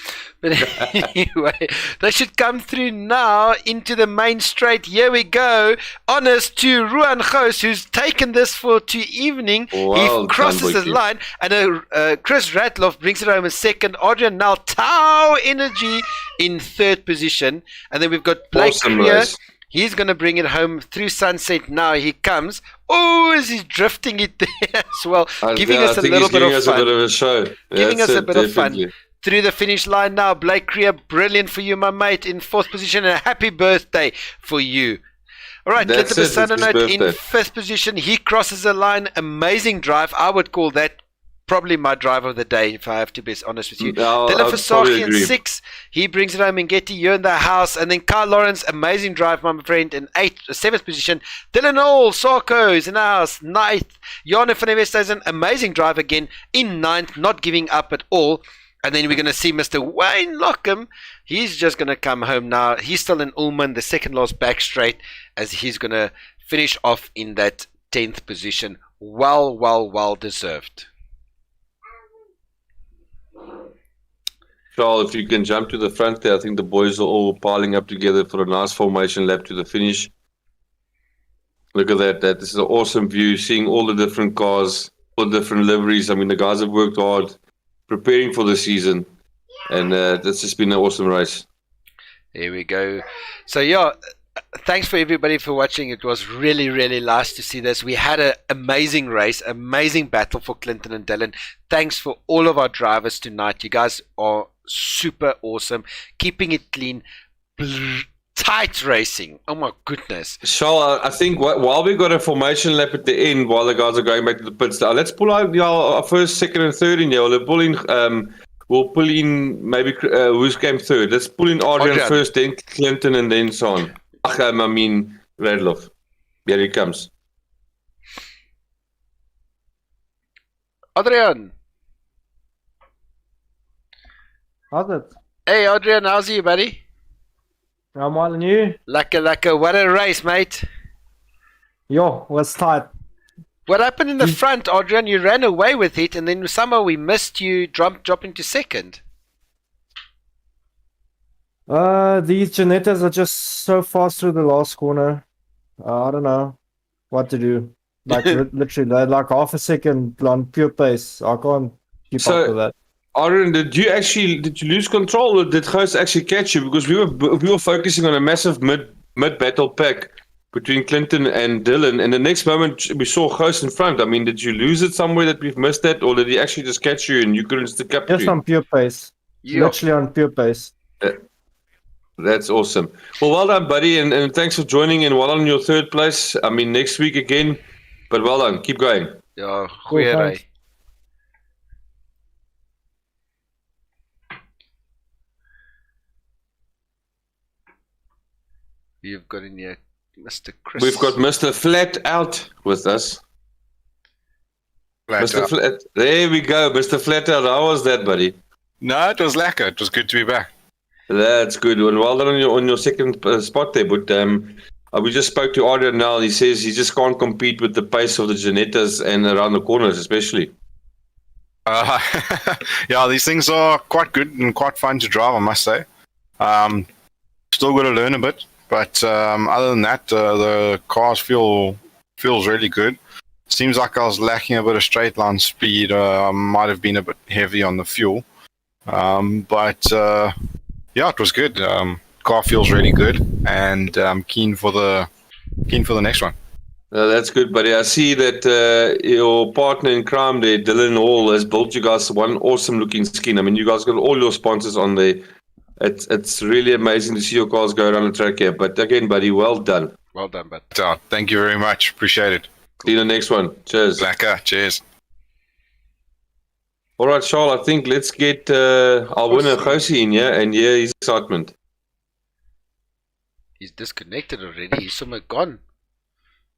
S2: But anyway, they should come through now into the main straight. Here we go. Honors to Ruan Gous, who's taken this for to evening. He crosses his line. And Chris Ratloff brings it home in second. Adrian Nall, Tau Energy in third position. And then we've got Blake Creer. He's going to bring it home through Sunset now. He comes. Oh, is he drifting it there as well? Giving us a little bit of fun.
S3: A bit of a show.
S2: Giving us a bit of fun. Through the finish line now. Blake Creer, brilliant for you, my mate, in fourth position. And a happy birthday for you. All right, Clinton Besson in fifth position. He crosses the line. Amazing drive. I would call that probably my driver of the day, if I have to be honest with you. Dylan Versace in sixth. He brings it home in Getty. You're in the house. And then Carl Lawrence, amazing drive, my friend, in seventh position. Dylan Hall, Sarko is in the house. Ninth. Janne van der Westhuizen, amazing drive again in ninth, not giving up at all. And then we're going to see Mr. Wayne Lockham. He's just going to come home now. He's still in Ullman, the second last back straight, as he's going to finish off in that 10th position. Well deserved.
S3: Charles, if you can jump to the front there, I think the boys are all piling up together for a nice formation lap to the finish. Look at that. This is an awesome view, seeing all the different cars, all the different liveries. I mean, the guys have worked hard preparing for the season, and that's just been an awesome race.
S2: There we go. So, yeah, thanks for everybody for watching. It was really nice to see this. We had an amazing race, amazing battle for Clinton and Dylan. Thanks for all of our drivers tonight. You guys are super awesome, keeping it clean, tight racing. Oh my goodness.
S3: Charles, I think while we got a formation lap at the end, while the guys are going back to the pits, let's pull out our first, second, and third in here. We'll pull in maybe who's came third. Let's pull in Adrian first, then Clinton, and then so on. Radloff. Here he comes.
S2: Adrian.
S5: How's it?
S2: Hey, Adrian, how's you, buddy?
S5: I'm well, and you?
S2: Lekker. What a race, mate.
S5: Yo, was tight.
S2: What happened in the front, Adrian? You ran away with it, and then somehow we missed you dropping to second.
S5: These Janettas are just so fast through the last corner. I don't know what to do. Like, literally, they're like half a second on pure pace. I can't keep up with that.
S3: Aaron, did you lose control, or did Gous actually catch you? Because we were focusing on a massive mid-battle pack between Clinton and Dylan, and the next moment we saw Ghost in front. I mean, did you lose it somewhere that we've missed that, or did he actually just catch you and you couldn't stick up to
S5: Just
S3: him?
S5: on pure pace.
S2: Yeah.
S5: Literally on pure pace.
S3: That's awesome. Well done, buddy, and thanks for joining, and well on your third place. I mean, next week again, but well done. Keep going.
S2: Ja,
S5: Cool,
S2: goeie ry.
S5: thanks.
S2: You've got in here Mr. Chris.
S3: We've got Mr. Flat Out with us. Mr. Flat. There we go, Mr. Flat Out. How was that, buddy?
S6: No, it was lekker. It was good to be back.
S3: That's good. And well done on your second spot there. But we just spoke to Adrian now. He says he just can't compete with the pace of the Janettas and around the corners, especially.
S6: Yeah, these things are quite good and quite fun to drive, I must say. Still got to learn a bit, but other than that, the cars feels really good. Seems like I was lacking a bit of straight line speed. I might have been a bit heavy on the fuel, but yeah, it was good. Car feels really good, and I'm keen for the next one.
S3: That's good, buddy. I see that your partner in crime there, Dylan Hall, has built you guys one awesome looking skin. I mean, you guys got all your sponsors on there. It's really amazing to see your cars go around the track here. But again, buddy, well done.
S2: Well done, bud.
S6: Thank you very much. Appreciate it.
S3: See you in the next one. Cheers.
S6: Lekker. Cheers.
S3: All right, Charles, I think let's get our winner, Josie, in here and hear his excitement.
S2: He's disconnected already. He's somewhere gone.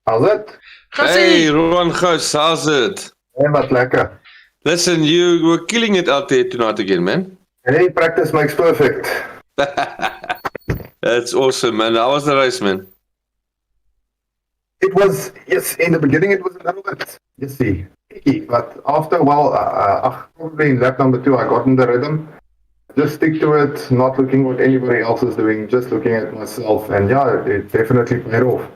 S7: How's it?
S3: Hey, Ron Ghost, how's it?
S7: Hey, wat lekker.
S3: Listen, you were killing it out there tonight again, man.
S7: Hey, practice makes perfect.
S3: That's awesome, man. How was the race, man?
S7: It was, yes, in the beginning it was a little bit, you see, picky, but after a while, probably in lap number 2, I got in the rhythm. Just stick to it, not looking what anybody else is doing, just looking at myself, and yeah, it definitely paid off.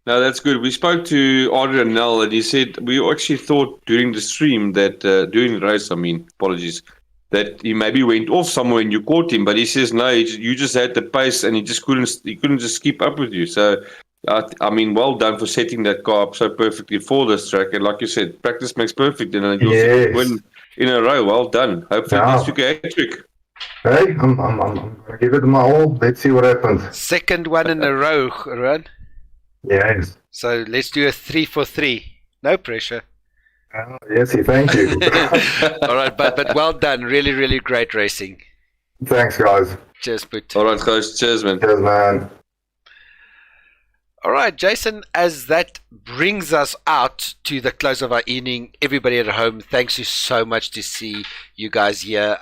S3: No, that's good. We spoke to Adrian Nell, and he said we actually thought during the stream that, during the race, apologies, that he maybe went off somewhere and you caught him, but he says, no, you just had the pace and he couldn't just keep up with you. So, well done for setting that car up so perfectly for this track. And like you said, practice makes perfect. And you'll
S7: Yes.
S3: win in a row. Well done. Hopefully this took a hat-trick.
S7: Hey, I'm gonna give it my all. Let's see what happens.
S2: Second one in a row, Ron.
S7: Yes.
S2: So let's do a 3 for 3. No pressure.
S7: Yes, thank you.
S2: All right, but well done. Really, really great racing.
S7: Thanks, guys.
S2: Cheers, Put.
S3: All right, guys. Cheers, man.
S7: Cheers, man.
S2: All right, Jason, as that brings us out to the close of our evening, everybody at home, thanks you so much to see you guys here.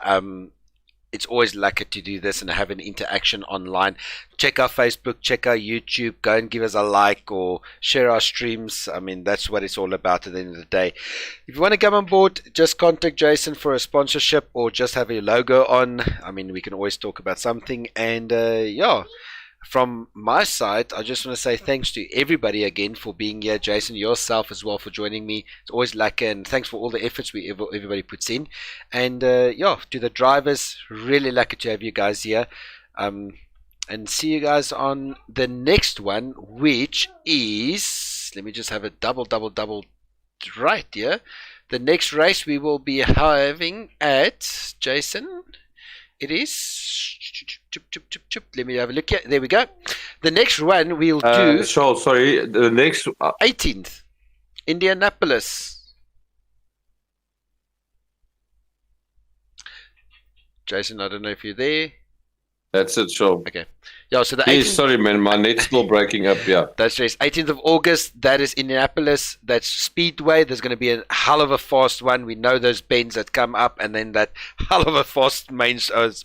S2: It's always lucky to do this and have an interaction online. Check our Facebook, check our YouTube, go and give us a like or share our streams. That's what it's all about at the end of the day. If you want to come on board, just contact Jason for a sponsorship or just have your logo on. We can always talk about something. And yeah, from my side, I just want to say thanks to everybody again for being here. Jason, yourself as well for joining me. It's always lucky, and thanks for all the efforts everybody puts in. And yeah, to the drivers, really lucky to have you guys here. And see you guys on the next one, which is, let me just have a double right here. The next race we will be having at, Jason, it is, let me have a look here. There we go. The next one we'll do.
S3: Charles, sorry. The next
S2: 18th, Indianapolis. Jason, I don't know if you're there.
S3: That's it, Charles.
S2: Okay. Yeah, so the 18th.
S3: Yes, sorry, man. My net's still breaking up. Yeah.
S2: That's race 18th of August. That is Indianapolis. That's Speedway. There's going to be a hell of a fast one. We know those bends that come up, and then that hell of a fast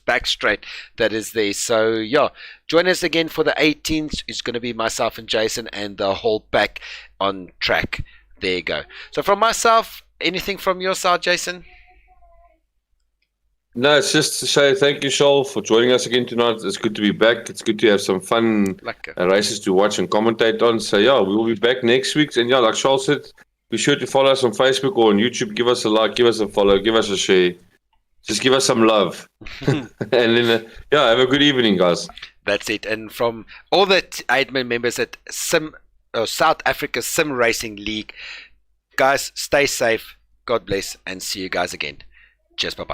S2: back straight that is there. So yeah, join us again for the 18th. It's going to be myself and Jason and the whole pack on track. There you go. So from myself, anything from your side, Jason?
S3: No, it's just to say thank you, Charles, for joining us again tonight. It's good to be back. It's good to have some fun races to watch and commentate on. So, yeah, we will be back next week. And, yeah, like Charles said, be sure to follow us on Facebook or on YouTube. Give us a like, give us a follow, give us a share. Just give us some love. And then, yeah, have a good evening, guys.
S2: That's it. And from all the admin members at South Africa Sim Racing League, guys, stay safe. God bless, and see you guys again. Cheers, bye-bye.